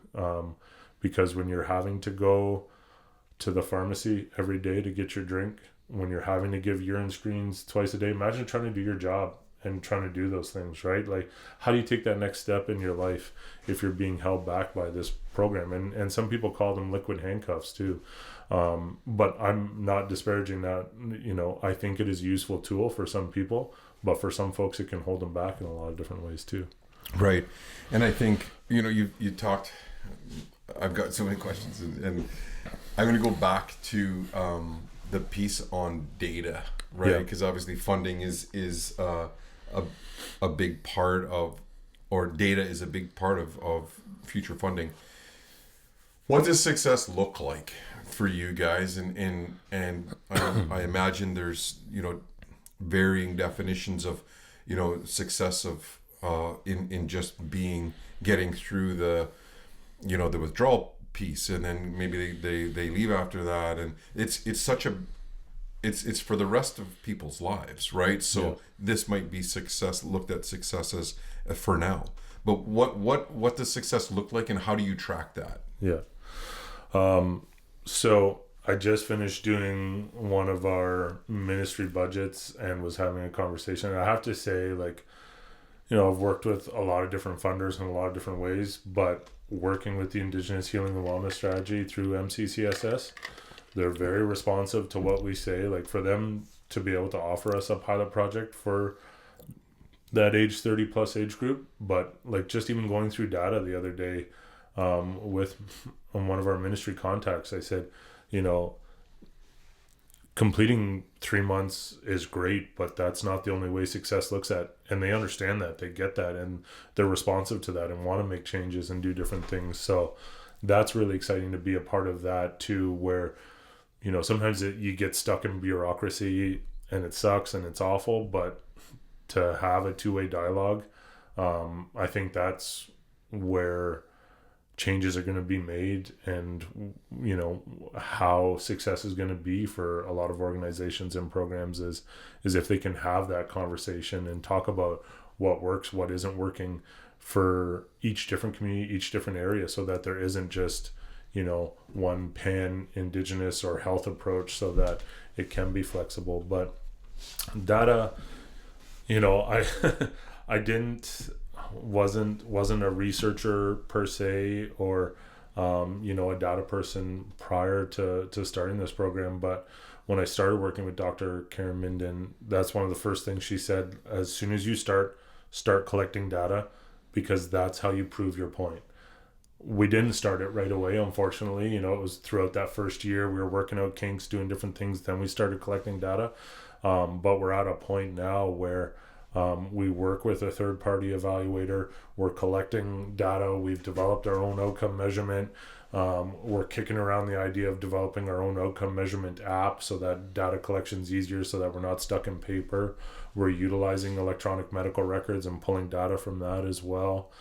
Because when you're having to go to the pharmacy every day to get your drink, when you're having to give urine screens twice a day, imagine trying to do your job and trying to do those things, right? Like, how do you take that next step in your life if you're being held back by this program? And some people call them liquid handcuffs too. But I'm not disparaging that. I think it is a useful tool for some people, but for some folks it can hold them back in a lot of different ways too. Right. And I think, you talked, I've got so many questions, and I'm going to go back to the piece on data, right? Because obviously funding is a big part of, or data is a big part of future funding. What does success look like for you guys? And I imagine there's, varying definitions of, success of in just getting through the withdrawal piece, and then maybe they leave after that, and it's such a it's for the rest of people's lives, right? So this might be looked at success as for now. But what does success look like, and how do you track that? Yeah. So I just finished doing one of our ministry budgets and was having a conversation. I have to say, like, I've worked with a lot of different funders in a lot of different ways, but working with the Indigenous Healing and Wellness Strategy through MCCSS, they're very responsive to what we say. Like, for them to be able to offer us a pilot project for that age 30 plus age group, but like just even going through data the other day with one of our ministry contacts, I said, completing 3 months is great, but that's not the only way success looks at. And they understand that, they get that, and they're responsive to that and want to make changes and do different things. So that's really exciting to be a part of that too, where, sometimes you get stuck in bureaucracy and it sucks and it's awful, but to have a two-way dialogue, I think that's where changes are going to be made, and how success is going to be for a lot of organizations and programs is if they can have that conversation and talk about what works, what isn't working for each different community, each different area, so that there isn't just one pan-Indigenous or health approach, so that it can be flexible. But data, wasn't a researcher per se, or a data person prior to starting this program. But when I started working with Dr. Karen Minden, that's one of the first things she said: as soon as you start collecting data, because that's how you prove your point. We didn't start it right away, unfortunately. It was throughout that first year we were working out kinks, doing different things, then we started collecting data. But we're at a point now where we work with a third-party evaluator. We're collecting data. We've developed our own outcome measurement. We're kicking around the idea of developing our own outcome measurement app, so that data collection is easier, so that we're not stuck in paper. We're utilizing electronic medical records and pulling data from that as well.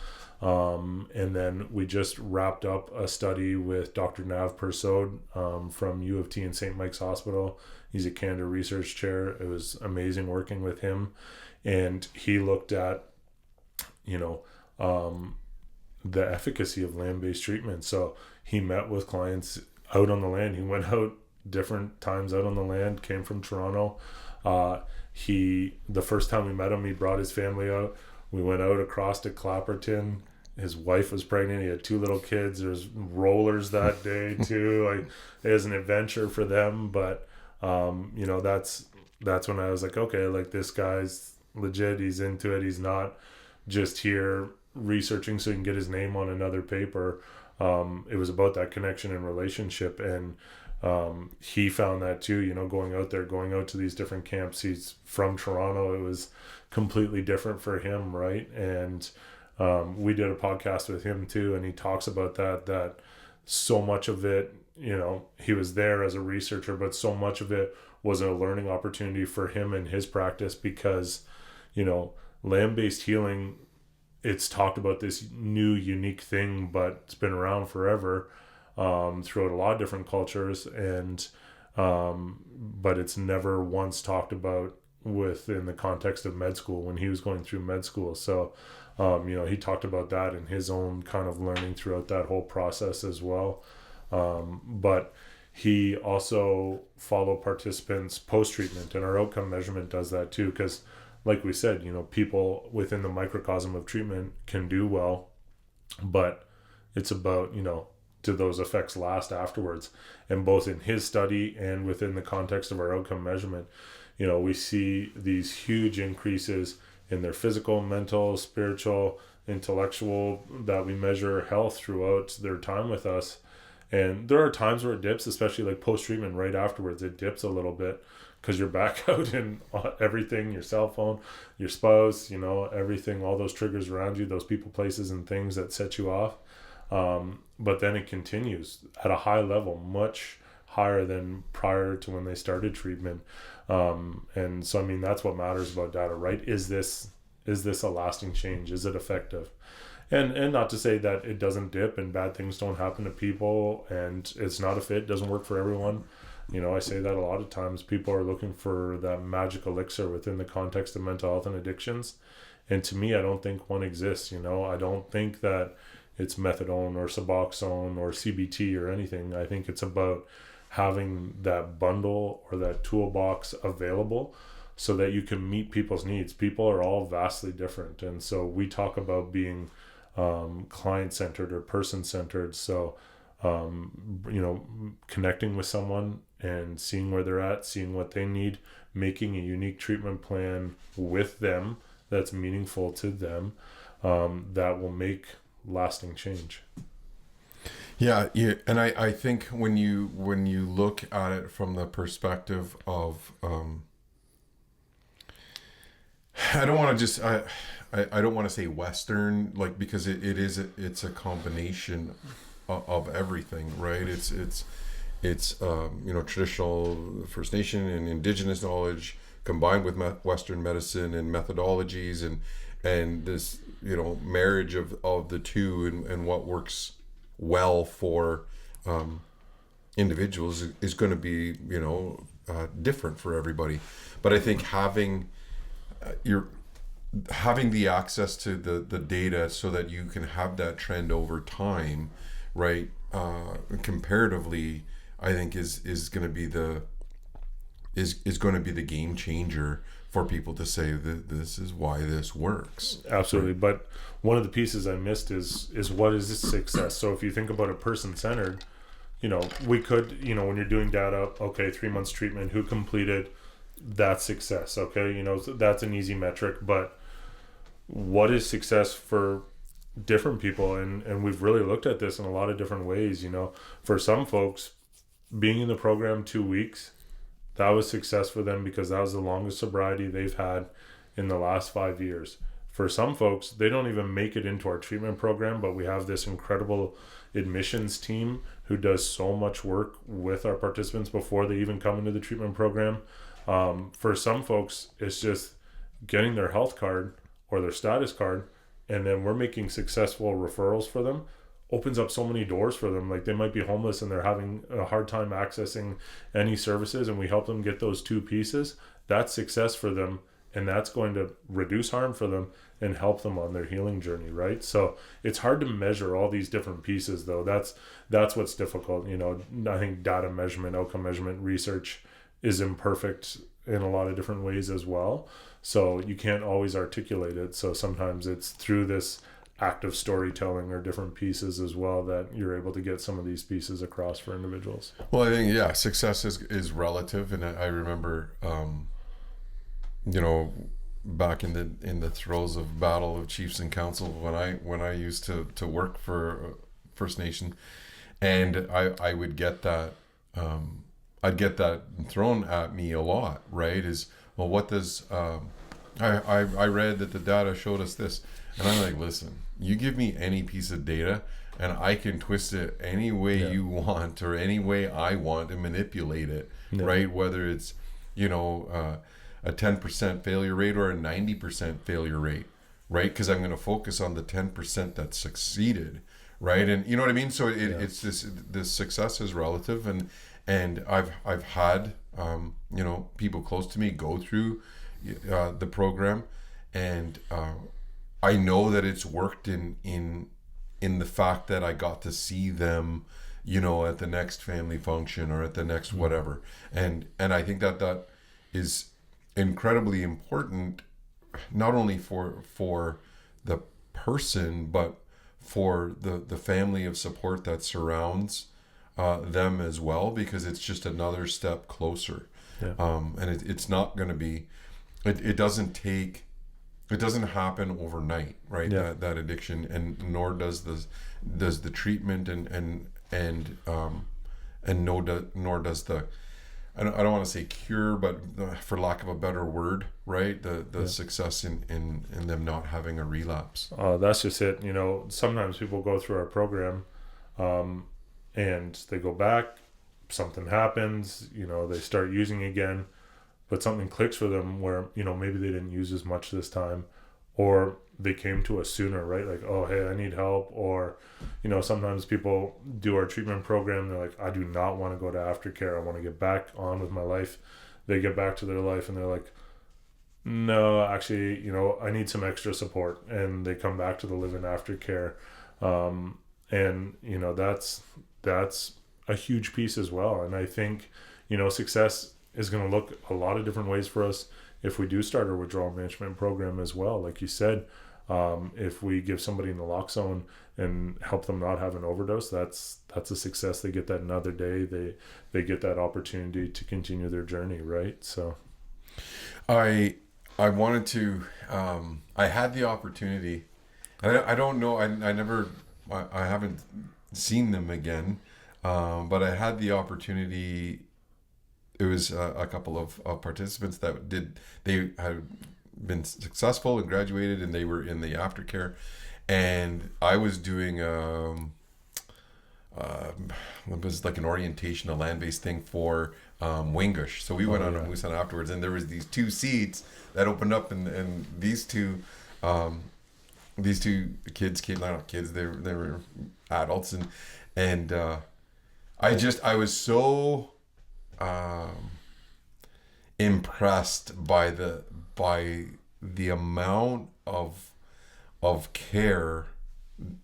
And then we just wrapped up a study with Dr. Nav Persaud from U of T and St. Mike's Hospital. He's a Canada Research Chair. It was amazing working with him. And he looked at, the efficacy of land-based treatment. So he met with clients out on the land. He went out different times out on the land, came from Toronto. The first time we met him, he brought his family out. We went out across to Clapperton. His wife was pregnant. He had 2 little kids. There's rollers that day too. Like, it was an adventure for them. But, that's when I was like, okay, like, this guy's legit. He's into it. He's not just here researching so he can get his name on another paper. It was about that connection and relationship. And he found that too, going out to these different camps. He's from Toronto. It was completely different for him, right? And we did a podcast with him too, and he talks about that so much of it, he was there as a researcher, but so much of it was a learning opportunity for him and his practice, because land-based healing, it's talked about this new unique thing, but it's been around forever throughout a lot of different cultures, and but it's never once talked about within the context of med school when he was going through med school. So he talked about that in his own kind of learning throughout that whole process as well. But he also followed participants post-treatment, and our outcome measurement does that too, because like we said, people within the microcosm of treatment can do well, but it's about, do those effects last afterwards? And both in his study and within the context of our outcome measurement, we see these huge increases in their physical, mental, spiritual, intellectual, that we measure health throughout their time with us. And there are times where it dips, especially like post-treatment, right afterwards, it dips a little bit, because you're back out in everything, your cell phone, your spouse, everything, all those triggers around you, those people, places, and things that set you off. But then it continues at a high level, much higher than prior to when they started treatment. And so, that's what matters about data, right? Is this a lasting change? Is it effective? And not to say that it doesn't dip and bad things don't happen to people and it's not a fit, doesn't work for everyone. I say that a lot of times. People are looking for that magic elixir within the context of mental health and addictions. And to me, I don't think one exists. I don't think that it's methadone or Suboxone or CBT or anything. I think it's about having that bundle or that toolbox available so that you can meet people's needs. People are all vastly different. And so we talk about being client-centered or person-centered. So, connecting with someone and seeing where they're at, seeing what they need, making a unique treatment plan with them that's meaningful to them, that will make lasting change. Yeah, and I think when you look at it from the perspective of, I don't want to just I don't want to say Western, like, because it's a combination of everything, right? It's traditional First Nation and Indigenous knowledge combined with Western medicine and methodologies and this marriage of the two and what works well for individuals is going to be different for everybody. But I think having the access to the data so that you can have that trend over time, right? Comparatively, I think is going to be the game changer for people to say that this is why this works. Absolutely. But one of the pieces I missed is what is success? So if you think about a person-centered, we could, when you're doing data, okay, 3 months treatment, who completed, that's success. Okay. So that's an easy metric, but what is success for different people? And we've really looked at this in a lot of different ways. For some folks, being in the program 2 weeks, that was success for them because that was the longest sobriety they've had in the last 5 years. For some folks, they don't even make it into our treatment program, but we have this incredible admissions team who does so much work with our participants before they even come into the treatment program. For some folks, it's just getting their health card or their status card, and then we're making successful referrals for them. Opens up so many doors for them. Like, they might be homeless and they're having a hard time accessing any services, and we help them get those two pieces. That's success for them, and that's going to reduce harm for them and help them on their healing journey, right? So it's hard to measure all these different pieces, though. That's what's difficult. I think data measurement, outcome measurement, research is imperfect in a lot of different ways as well. So you can't always articulate it. So sometimes it's through this active storytelling or different pieces as well that you're able to get some of these pieces across for individuals. Well, I think, success is relative. And I remember, back in the throes of battle of chiefs and council, when I used to work for First Nation, and I would get that, I'd get that thrown at me a lot, right? Is, well, what does, I read that the data showed us this. And I'm like, listen, you give me any piece of data and I can twist it any way you want or any way I want and manipulate it, right? Whether it's, a 10% failure rate or a 90% failure rate, right? Because I'm going to focus on the 10% that succeeded, right? And you know what I mean? So it's this success is relative, and I've had people close to me go through the program, and I know that it's worked in the fact that I got to see them, at the next family function or at the next whatever, and I think that is incredibly important, not only for the person but for the family of support that surrounds them as well, because it's just another step closer. And it's not going to be, it doesn't happen overnight, right? That addiction, and nor does the treatment, nor does the, I don't want to say cure, but for lack of a better word, right? The success in them not having a relapse. That's just it. Sometimes people go through our program, and they go back, something happens, they start using again, but something clicks for them where, maybe they didn't use as much this time, or they came to us sooner, right? Like, oh, hey, I need help. Or, sometimes people do our treatment program. They're like, I do not want to go to aftercare. I want to get back on with my life. They get back to their life and they're like, no, actually, I need some extra support. And they come back to the live in aftercare. And, that's a huge piece as well. And I think, success is going to look a lot of different ways for us if we do start our withdrawal management program as well. Like you said, if we give somebody naloxone and help them not have an overdose, that's a success. They get that another day. They get that opportunity to continue their journey, right? So I wanted to I had the opportunity. I don't know, I haven't seen them again, but I had the opportunity. It was a couple of participants they had been successful and graduated, and they were in the aftercare, and I was doing it was like an orientation, a land-based thing for Wingush. So we went on a moose hunt afterwards, and there was these 2 seats that opened up, and these two kids came, not kids, they were adults, and I was so impressed by the amount of care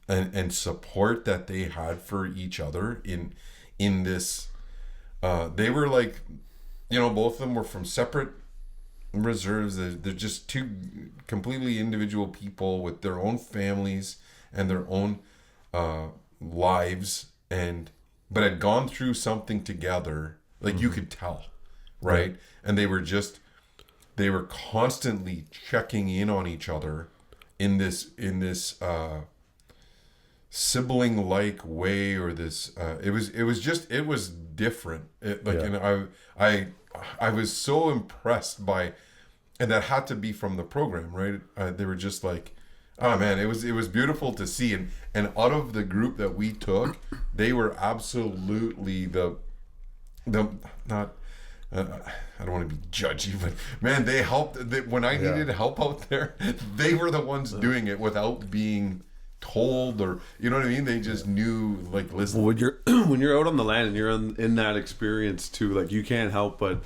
and support that they had for each other in this. They were like, both of them were from separate reserves. They're just 2 completely individual people with their own families and their own lives, but had gone through something together. Like you could tell, right? And they were constantly checking in on each other in this sibling like way, or this it was different. And I was so impressed by, and that had to be from the program, right? They were just like, oh man, it was beautiful to see, and out of the group that we took, they were absolutely the not. I don't want to be judgy, but man, they helped. When I needed help out there, they were the ones doing it without being told, or you know what I mean. They just knew, like, listen. When you're out on the land and you're in that experience too, like you can't help but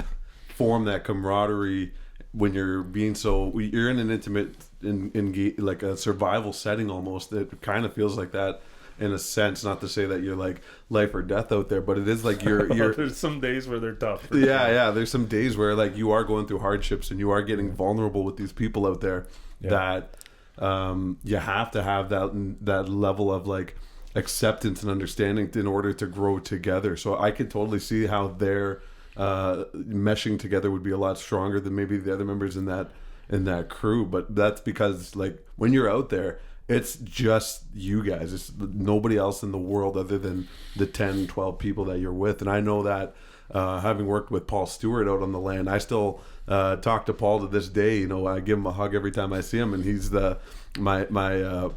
form that camaraderie when you're you're in an intimate, in like a survival setting almost. It kind of feels like that. In a sense, not to say that you're like life or death out there, but it is like you're there's some days where they're tough. Yeah. There's some days where like you are going through hardships and you are getting vulnerable with these people out there that you have to have that level of like acceptance and understanding in order to grow together. So I could totally see how their meshing together would be a lot stronger than maybe the other members in that crew. But that's because like when you're out there, it's just you guys. It's nobody else in the world other than the 10, 12 people that you're with. And I know that having worked with Paul Stewart out on the land, I still talk to Paul to this day. I give him a hug every time I see him, and he's my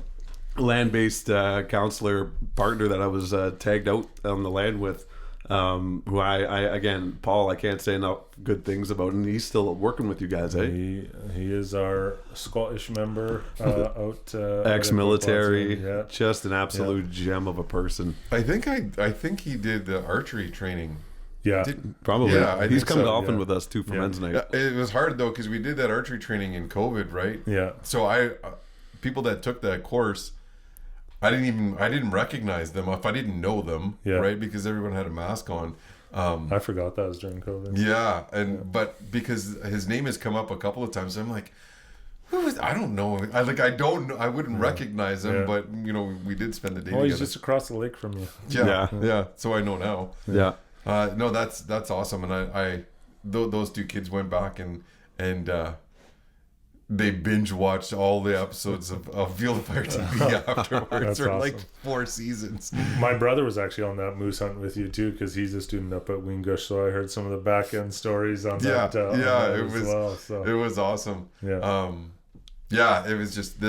land-based counselor partner that I was tagged out on the land with. Who I again, Paul, I can't say enough good things about, and he's still working with you guys, eh? He is our Scottish member out ex-military, just an absolute gem of a person. I think he did the archery training. Yeah, probably. Yeah, he's come golfing with us too for men's night. Yeah, it was hard though because we did that archery training in COVID, right? Yeah. So people that took that course, I didn't recognize them if I didn't know them, right? Because everyone had a mask on. I forgot that was during COVID. Yeah, but because his name has come up a couple of times, I'm like, who is? I don't know. I don't know. I wouldn't recognize him, but we did spend the day together. He's just across the lake from you. Yeah. So I know now. Yeah. No, that's awesome. And those 2 kids went back and they binge watched all the episodes of Field of Fire TV afterwards for awesome. Like 4 seasons. My brother was actually on that moose hunt with you too, because he's a student up at Wingush, so I heard some of the back end stories on that. It was awesome. It was just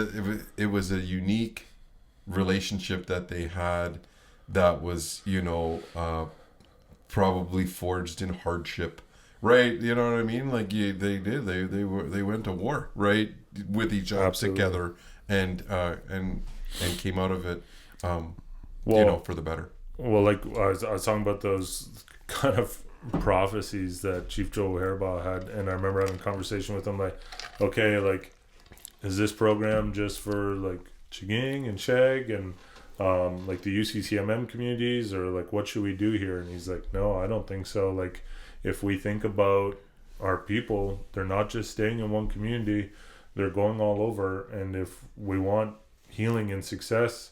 it was a unique relationship that they had that was probably forged in hardship. Right, you know what I mean? Like they went to war, right, with each other together, and came out of it, for the better. Well, like I was talking about those kind of prophecies that Chief Joe Haribaugh had, and I remember having a conversation with him like, okay, like, is this program just for like Chiging and Shag and like the UCCMM communities, or like what should we do here? And he's like, no, I don't think so. Like, if we think about our people, they're not just staying in one community, they're going all over, and if we want healing and success,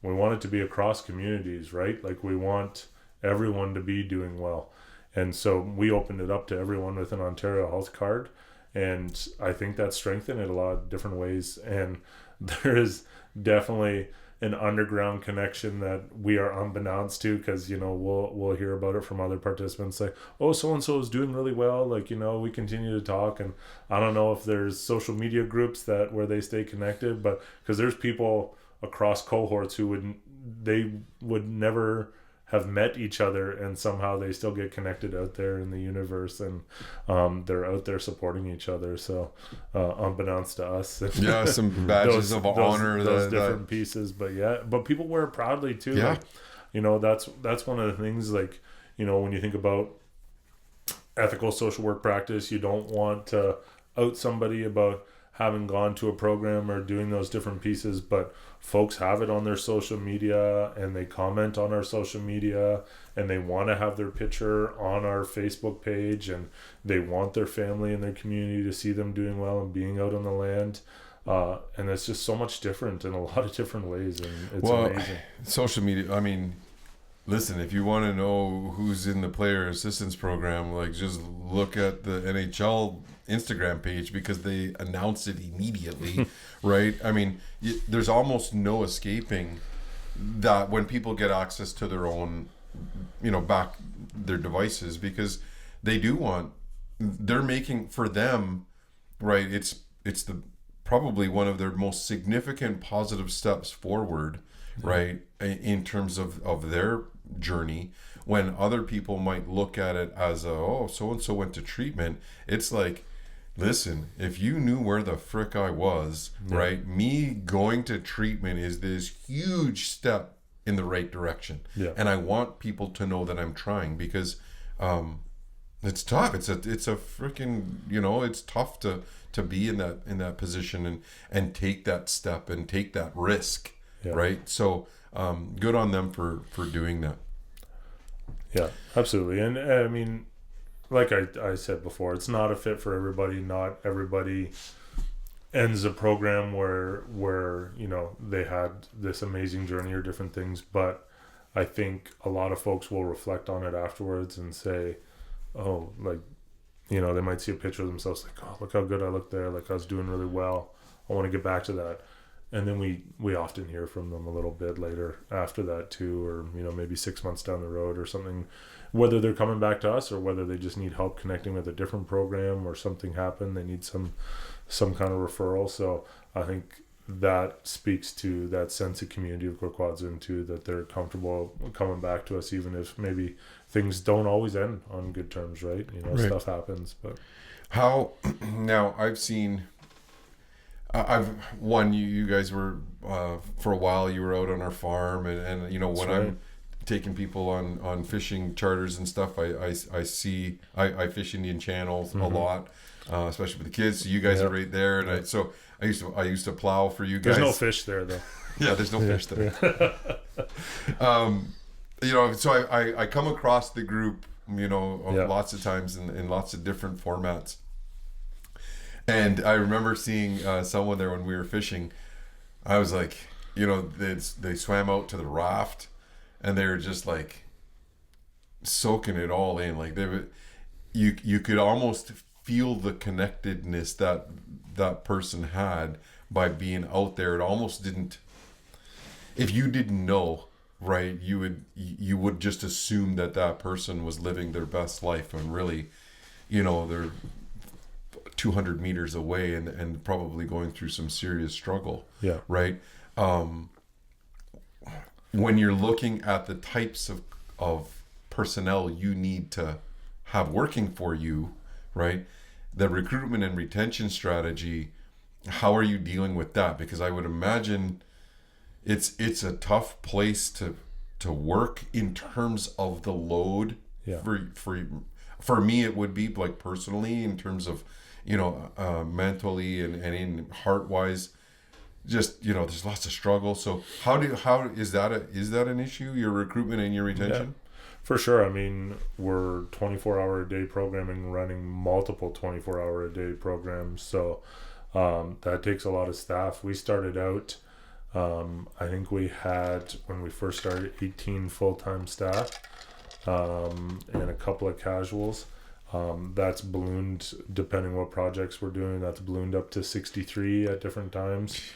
we want it to be across communities, right? Like, we want everyone to be doing well. And so we opened it up to everyone with an Ontario health card, and I think that strengthened it a lot of different ways. And there is definitely an underground connection that we are unbeknownst to, because we'll hear about it from other participants, like, oh, so and so is doing really well, like, we continue to talk. And I don't know if there's social media groups where they stay connected, but because there's people across cohorts who would never have met each other, and somehow they still get connected out there in the universe, and they're out there supporting each other. So unbeknownst to us, yeah, some badges of honor, those different pieces, but people wear it proudly too. Yeah. Like, that's one of the things, like, when you think about ethical social work practice, you don't want to out somebody about having gone to a program or doing those different pieces, but folks have it on their social media, and they comment on our social media, and they want to have their picture on our Facebook page, and they want their family and their community to see them doing well and being out on the land. And it's just so much different in a lot of different ways, and it's amazing. Social media, I mean, listen, if you want to know who's in the player assistance program, like, just look at the NHL Instagram page, because they announce it immediately, right? I mean, there's almost no escaping that when people get access to their own, back their devices, because they're making, for them, right? It's probably one of their most significant positive steps forward, right? In terms of their journey, when other people might look at it as so-and-so went to treatment. It's like, listen, if you knew where the frick I was, right? Me going to treatment is this huge step in the right direction. Yeah. And I want people to know that I'm trying, because it's tough. It's a freaking, it's tough to be in that position and take that step and take that risk. Yeah. Right? So good on them for doing that. Yeah, absolutely. And I mean, like I said before, it's not a fit for everybody. Not everybody ends a program where they had this amazing journey or different things. But I think a lot of folks will reflect on it afterwards and say, oh, like, they might see a picture of themselves like, oh, look how good I look there. Like, I was doing really well. I want to get back to that. And then we often hear from them a little bit later after that too, or maybe 6 months down the road or something, whether they're coming back to us or whether they just need help connecting with a different program, or something happened, they need some kind of referral. So I think that speaks to that sense of community of Gwekwaadzawin too, that they're comfortable coming back to us, even if maybe things don't always end on good terms, right? Right. Stuff happens. But how now I've seen. You guys were for a while, you were out on our farm, and when right. I'm taking people on fishing charters and stuff, I fish Indian Channel a lot, especially with the kids. So you guys are right there, and I used to plow for you guys. There's no fish there though. Yeah, there's no fish there. So I come across the group, lots of times in lots of different formats. And I remember seeing someone there when we were fishing. I was like, they swam out to the raft, and they were just like soaking it all in. Like you could almost feel the connectedness that person had by being out there. It almost didn't. If you didn't know, right, you would just assume that person was living their best life, and really, they're 200 meters away and probably going through some serious struggle. Yeah. Right. When you're looking at the types of personnel you need to have working for you, right? The recruitment and retention strategy how are you dealing with that? Because I would imagine it's a tough place to work in terms of the load. Yeah. For me, it would be like personally in terms of, mentally and in heart wise, just, there's lots of struggle. So how is that an issue, your recruitment and your retention? Yeah, for sure. I mean, we're 24-hour a day programming, running multiple 24-hour a day programs. So that takes a lot of staff. We started out, I think we had, when we first started, 18 full-time staff and a couple of casuals. That's ballooned, depending what projects we're doing, that's ballooned up to 63 at different times.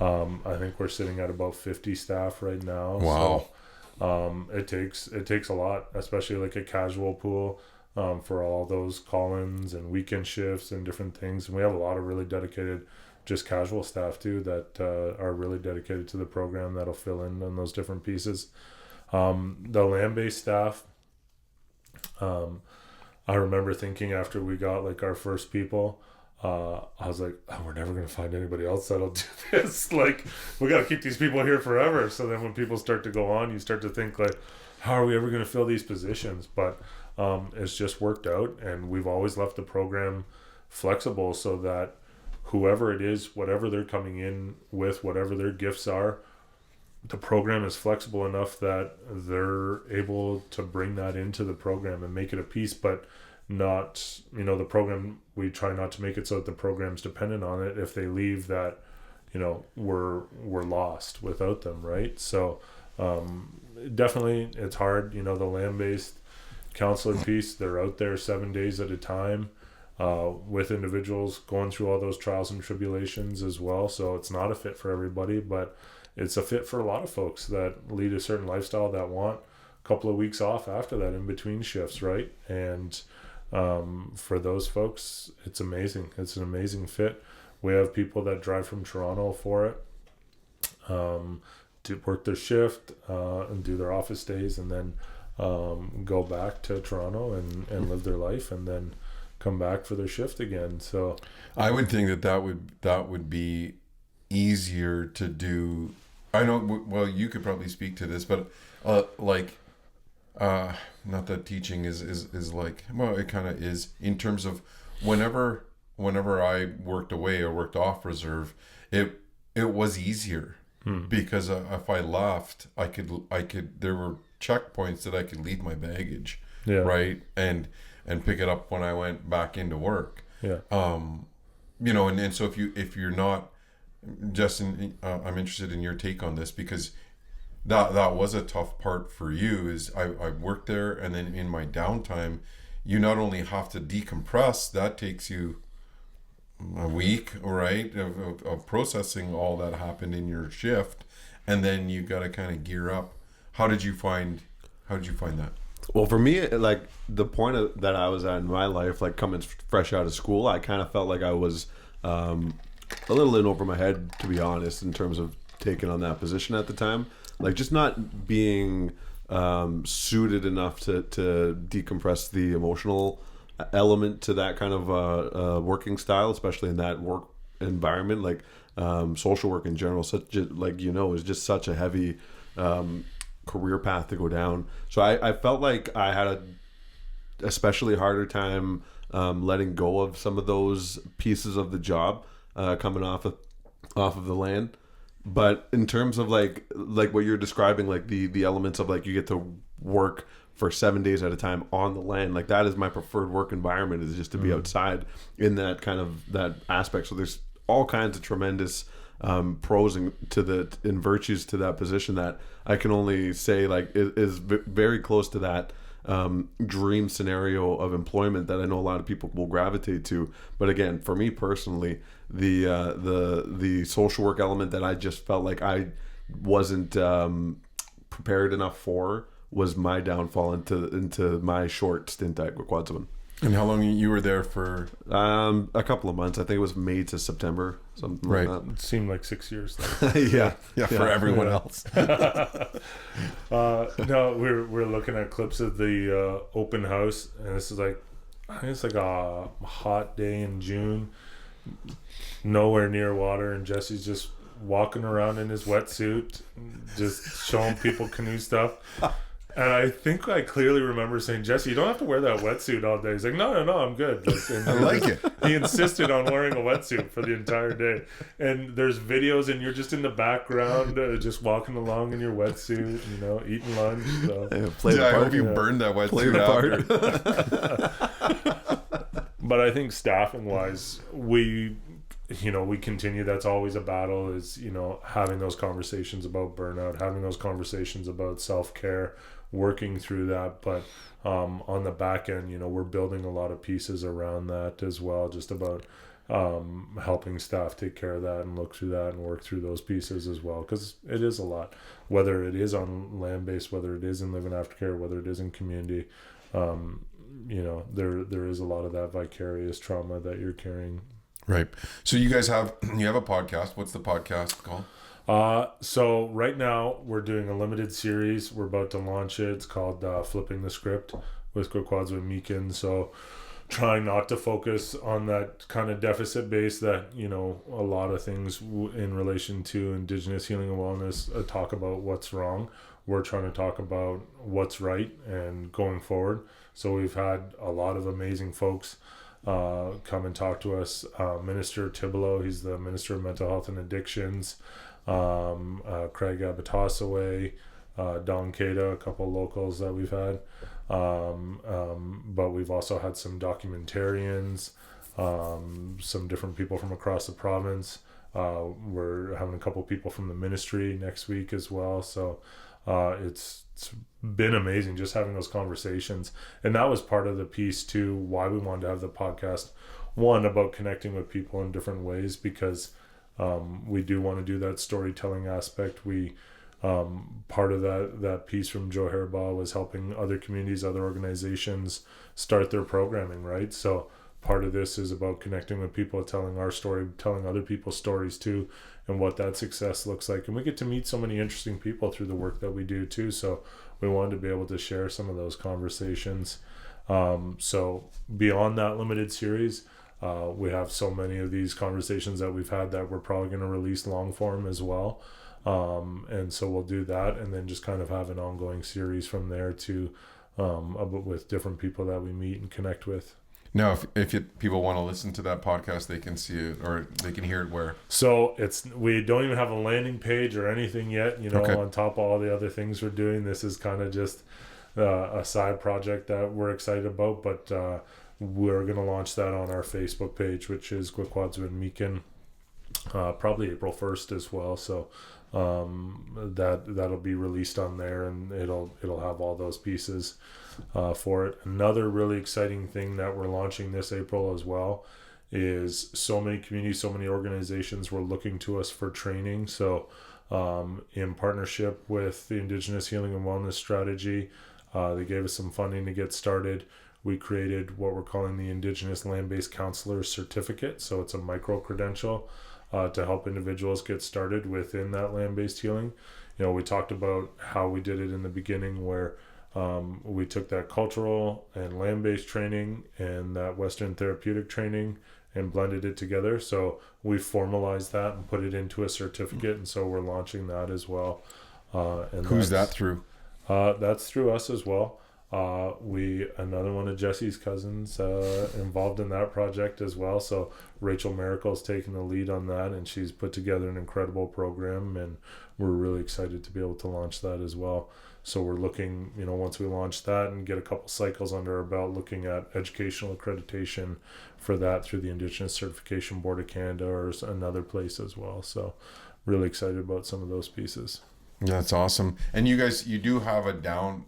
I think we're sitting at about 50 staff right now. Wow. So it takes a lot, especially like a casual pool, for all those call-ins and weekend shifts and different things. And we have a lot of really dedicated just casual staff too that are really dedicated to the program that'll fill in on those different pieces. The land-based staff, I remember thinking after we got like our first people, I was like, oh, we're never going to find anybody else that'll do this. Like, we got to keep these people here forever. So then when people start to go on, you start to think like, how are we ever going to fill these positions? But it's just worked out, and we've always left the program flexible so that whoever it is, whatever they're coming in with, whatever their gifts are, the program is flexible enough that they're able to bring that into the program and make it a piece, but not, the program, we try not to make it so that the program's dependent on it. If they leave, that, we're lost without them, right? So definitely it's hard, the land-based counselor piece, they're out there 7 days at a time with individuals going through all those trials and tribulations as well. So it's not a fit for everybody, but it's a fit for a lot of folks that lead a certain lifestyle that want a couple of weeks off after that in between shifts, right? And for those folks, it's amazing. It's an amazing fit. We have people that drive from Toronto for it, to work their shift and do their office days, and then go back to Toronto and live their life, and then come back for their shift again. So I would think that would be easier to do. I know, well, you could probably speak to this, but not that teaching is like, well, it kind of is in terms of whenever I worked away or worked off reserve, it was easier because if I left, I could there were checkpoints that I could leave my baggage, right, and pick it up when I went back into work. And so if you're not, Justin, I'm interested in your take on this, because that was a tough part for you. Is I worked there, and then in my downtime, you not only have to decompress, that takes you a week, right, of processing all that happened in your shift, and then you got to kind of gear up. How did you find that? Well, for me, like the point that I was at in my life, like coming fresh out of school, I kind of felt like I was a little in over my head, to be honest, in terms of taking on that position at the time. Like just not being suited enough to decompress the emotional element to that kind of working style, especially in that work environment. Like social work in general, is just such a heavy career path to go down. So I felt like I had a especially harder time letting go of some of those pieces of the job coming off of the land. But in terms of like what you're describing, like the elements of like you get to work for 7 days at a time on the land, like that is my preferred work environment, is just to be outside in that kind of that aspect. So there's all kinds of tremendous pros and virtues to that position that I can only say like is very close to that dream scenario of employment that I know a lot of people will gravitate to. But again, for me personally, the social work element that I just felt like I wasn't prepared enough for was my downfall into my short stint at Gwekwaadzawin. And how long you were there for? A couple of months. I think it was May to September, something like that. It seemed like 6 years. yeah, for everyone else. No, we're looking at clips of the open house, and this is like, I think it's like a hot day in June. nowhere near water, and Jesse's just walking around in his wetsuit, just showing people canoe stuff. And I think I clearly remember saying, Jesse, you don't have to wear that wetsuit all day. He's like, no, I'm good. I like it. He insisted on wearing a wetsuit for the entire day. And there's videos, and you're just in the background, just walking along in your wetsuit, eating lunch. So. I hope you burned that wetsuit after. But I think staffing-wise, we continue. That's always a battle, is, having those conversations about burnout, having those conversations about self-care, working through that. But on the back end, we're building a lot of pieces around that as well, just about helping staff take care of that and look through that and work through those pieces as well, because it is a lot, whether it is on land-based, whether it is in living aftercare, whether it is in community. There is a lot of that vicarious trauma that you're carrying. Right. So you guys have a podcast. What's the podcast called? So right now we're doing a limited series. We're about to launch it. It's called Flipping the Script with Gwekwaadziwin Miikan. So trying not to focus on that kind of deficit base that, a lot of things in relation to Indigenous healing and wellness talk about what's wrong. We're trying to talk about what's right and going forward. So we've had a lot of amazing folks come and talk to us. Minister Tibelow, he's the Minister of Mental Health and Addictions. Craig Abatasaway, Don Cada, a couple of locals that we've had. But we've also had some documentarians, some different people from across the province. We're having a couple of people from the ministry next week as well. So it's been amazing just having those conversations. And that was part of the piece too, why we wanted to have the podcast. One, about connecting with people in different ways, because we do want to do that storytelling aspect. We part of that piece from Joe Harabaugh was helping other communities, other organizations start their programming, right? So part of this is about connecting with people, telling our story, telling other people's stories too, and what that success looks like. And we get to meet so many interesting people through the work that we do too. So we wanted to be able to share some of those conversations. So beyond that limited series, we have so many of these conversations that we've had that we're probably going to release long form as well. And so we'll do that, and then just kind of have an ongoing series from there to with different people that we meet and connect with. Now, if people want to listen to that podcast, they can see it, or they can hear it where? So we don't even have a landing page or anything yet, Okay. On top of all the other things we're doing. This is kind of just a side project that we're excited about, but we're going to launch that on our Facebook page, which is Gwekwaadziwin Miikan, probably April 1st as well. So that'll be released on there, and it'll have all those pieces for it. Another really exciting thing that we're launching this April as well is so many communities, so many organizations were looking to us for training. So in partnership with the Indigenous Healing and Wellness Strategy, they gave us some funding to get started. We created what we're calling the Indigenous Land-Based Counselor Certificate. So it's a micro-credential to help individuals get started within that land-based healing. We talked about how we did it in the beginning, where we took that cultural and land-based training and that Western therapeutic training and blended it together. So we formalized that and put it into a certificate, and so we're launching that as well. And who's that through? That's through us as well. Another one of Jesse's cousins involved in that project as well. So Rachel Miracle's taken the lead on that, and she's put together an incredible program, and we're really excited to be able to launch that as well. So we're looking, once we launch that and get a couple cycles under our belt, looking at educational accreditation for that through the Indigenous Certification Board of Canada or another place as well. So really excited about some of those pieces. Yeah, that's awesome. And you guys, you do have a downtime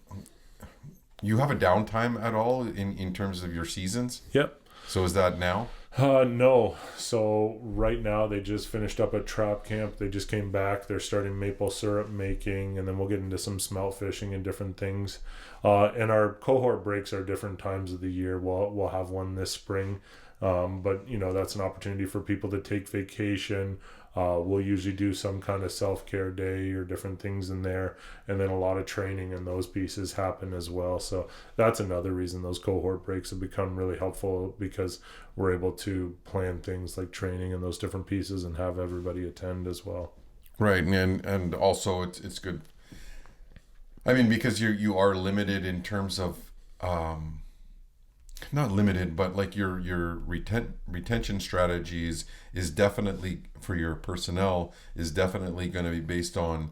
at all in terms of your seasons? Yep. So is that now? No. So right now they just finished up at trap camp. They just came back. They're starting maple syrup making, and then we'll get into some smelt fishing and different things. And our cohort breaks are different times of the year. We'll have one this spring. But that's an opportunity for people to take vacation, We'll usually do some kind of self-care day or different things in there, and then a lot of training and those pieces happen as well. So that's another reason those cohort breaks have become really helpful, because we're able to plan things like training and those different pieces and have everybody attend as well. Right, and also it's good. I mean, because you are limited in terms of not limited, but like your retention strategies is definitely, for your personnel, is definitely going to be based on,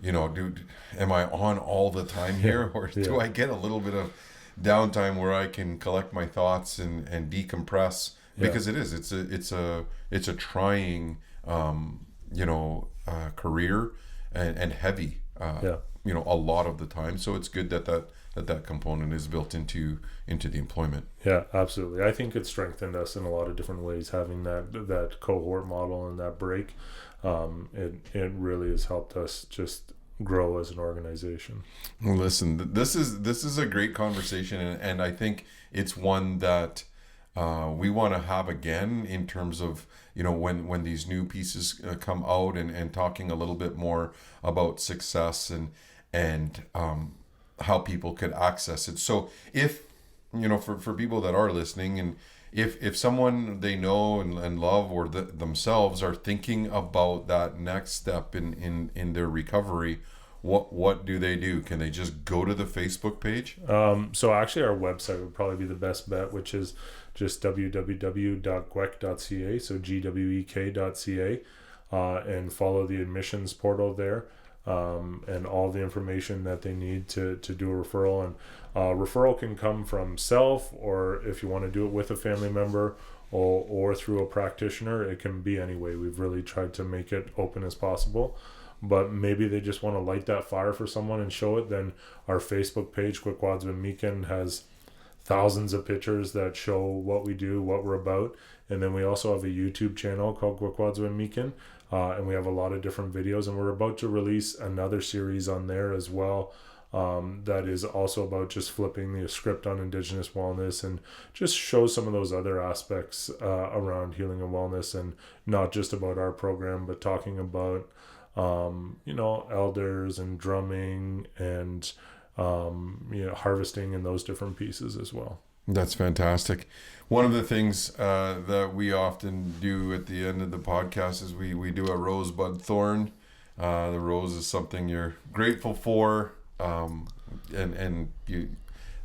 dude, am I on all the time here, or do I get a little bit of downtime where I can collect my thoughts and decompress? Because it's a trying career and heavy a lot of the time. So it's good that component is built into the employment. Yeah, absolutely. I think it strengthened us in a lot of different ways, having that cohort model and that break. It really has helped us just grow as an organization. Listen, this is a great conversation, and I think it's one that we want to have again, in terms of when these new pieces come out, and talking a little bit more about success and how people could access it. So if for people that are listening, and if someone they know and love, or themselves are thinking about that next step in their recovery, what do they do? Can they just go to the Facebook page? So actually our website would probably be the best bet, which is just www.gwek.ca, so gwek.ca, and follow the admissions portal there, and all the information that they need to do a referral. And referral can come from self, or if you want to do it with a family member, or through a practitioner. It can be any way. We've really tried to make it open as possible. But maybe they just want to light that fire for someone and show it, then our Facebook page, Gwekwaadziwin Miikan, has thousands of pictures that show what we do, what we're about. And then we also have a YouTube channel called Gwekwaadziwin Miikan, and we have a lot of different videos, and we're about to release another series on there as well, that is also about just flipping the script on Indigenous wellness, and just show some of those other aspects around healing and wellness, and not just about our program, but talking about elders and drumming and harvesting and those different pieces as well. That's fantastic. One of the things that we often do at the end of the podcast is we do a rosebud thorn. The rose is something you're grateful for, and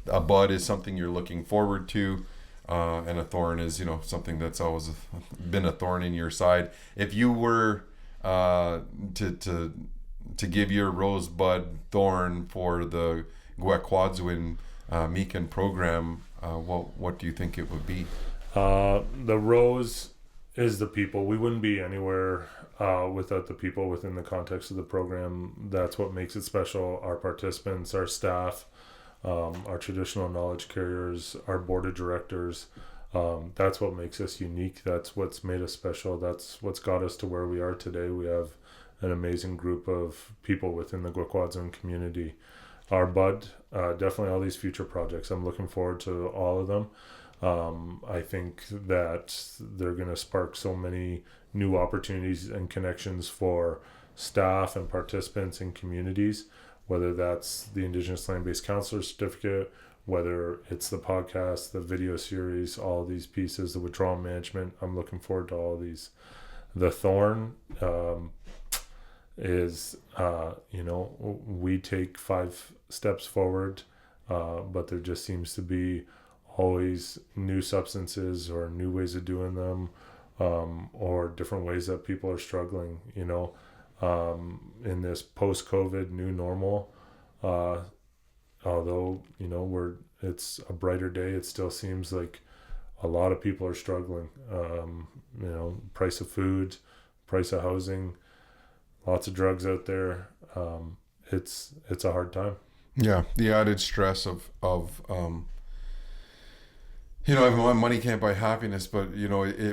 a bud is something you're looking forward to, and a thorn is something that's always been a thorn in your side. If you were to give your rosebud thorn for the Gwekwaadziwin Miikan program, what do you think it would be? The rose is the people. We wouldn't be anywhere without the people within the context of the program. That's what makes it special. Our participants, our staff, our traditional knowledge carriers, our board of directors. That's what makes us unique. That's what's made us special. That's what's got us to where we are today. We have an amazing group of people within the Gwekwaadzawin community. Our bud, definitely all these future projects. I'm looking forward to all of them. I think that they're going to spark so many new opportunities and connections for staff and participants and communities, whether that's the Indigenous Land-Based Counselor Certificate, whether it's the podcast, the video series, all of these pieces, the withdrawal management. I'm looking forward to all of these. The thorn is, we take 5 steps forward, but there just seems to be always new substances or new ways of doing them, or different ways that people are struggling, in this post-COVID new normal. Although, it's a brighter day, it still seems like a lot of people are struggling. Price of food, price of housing, lots of drugs out there. It's a hard time. Yeah, the added stress of money can't buy happiness, but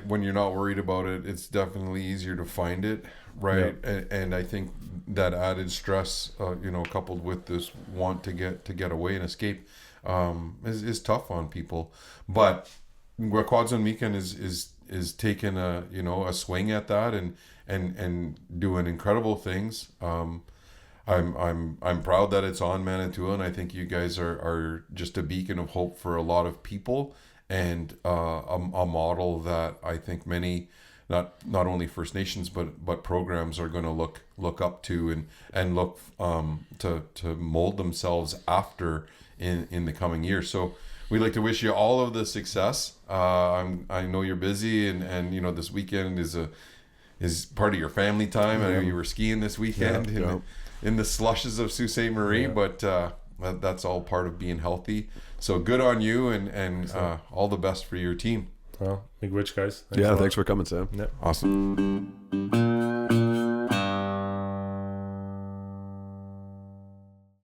when you're not worried about it, it's definitely easier to find it, right? Yeah. And I think that added stress, coupled with this want to get away and escape, is tough on people. But Gwekwaadziwin Miikan is is taking a swing at that and doing incredible things. I'm proud that it's on Manitoulin. I think you guys are just a beacon of hope for a lot of people, and a model that I think many, not only First Nations but programs are going to look up to and look to mold themselves after in the coming years. So we'd like to wish you all of the success. I know you're busy, and this weekend is part of your family time. Yeah. I know you were skiing this weekend in the slushes of Sault Ste. Marie, but that's all part of being healthy. So good on you, and all the best for your team. Well, big witch, guys. Thanks for coming, Sam. Awesome.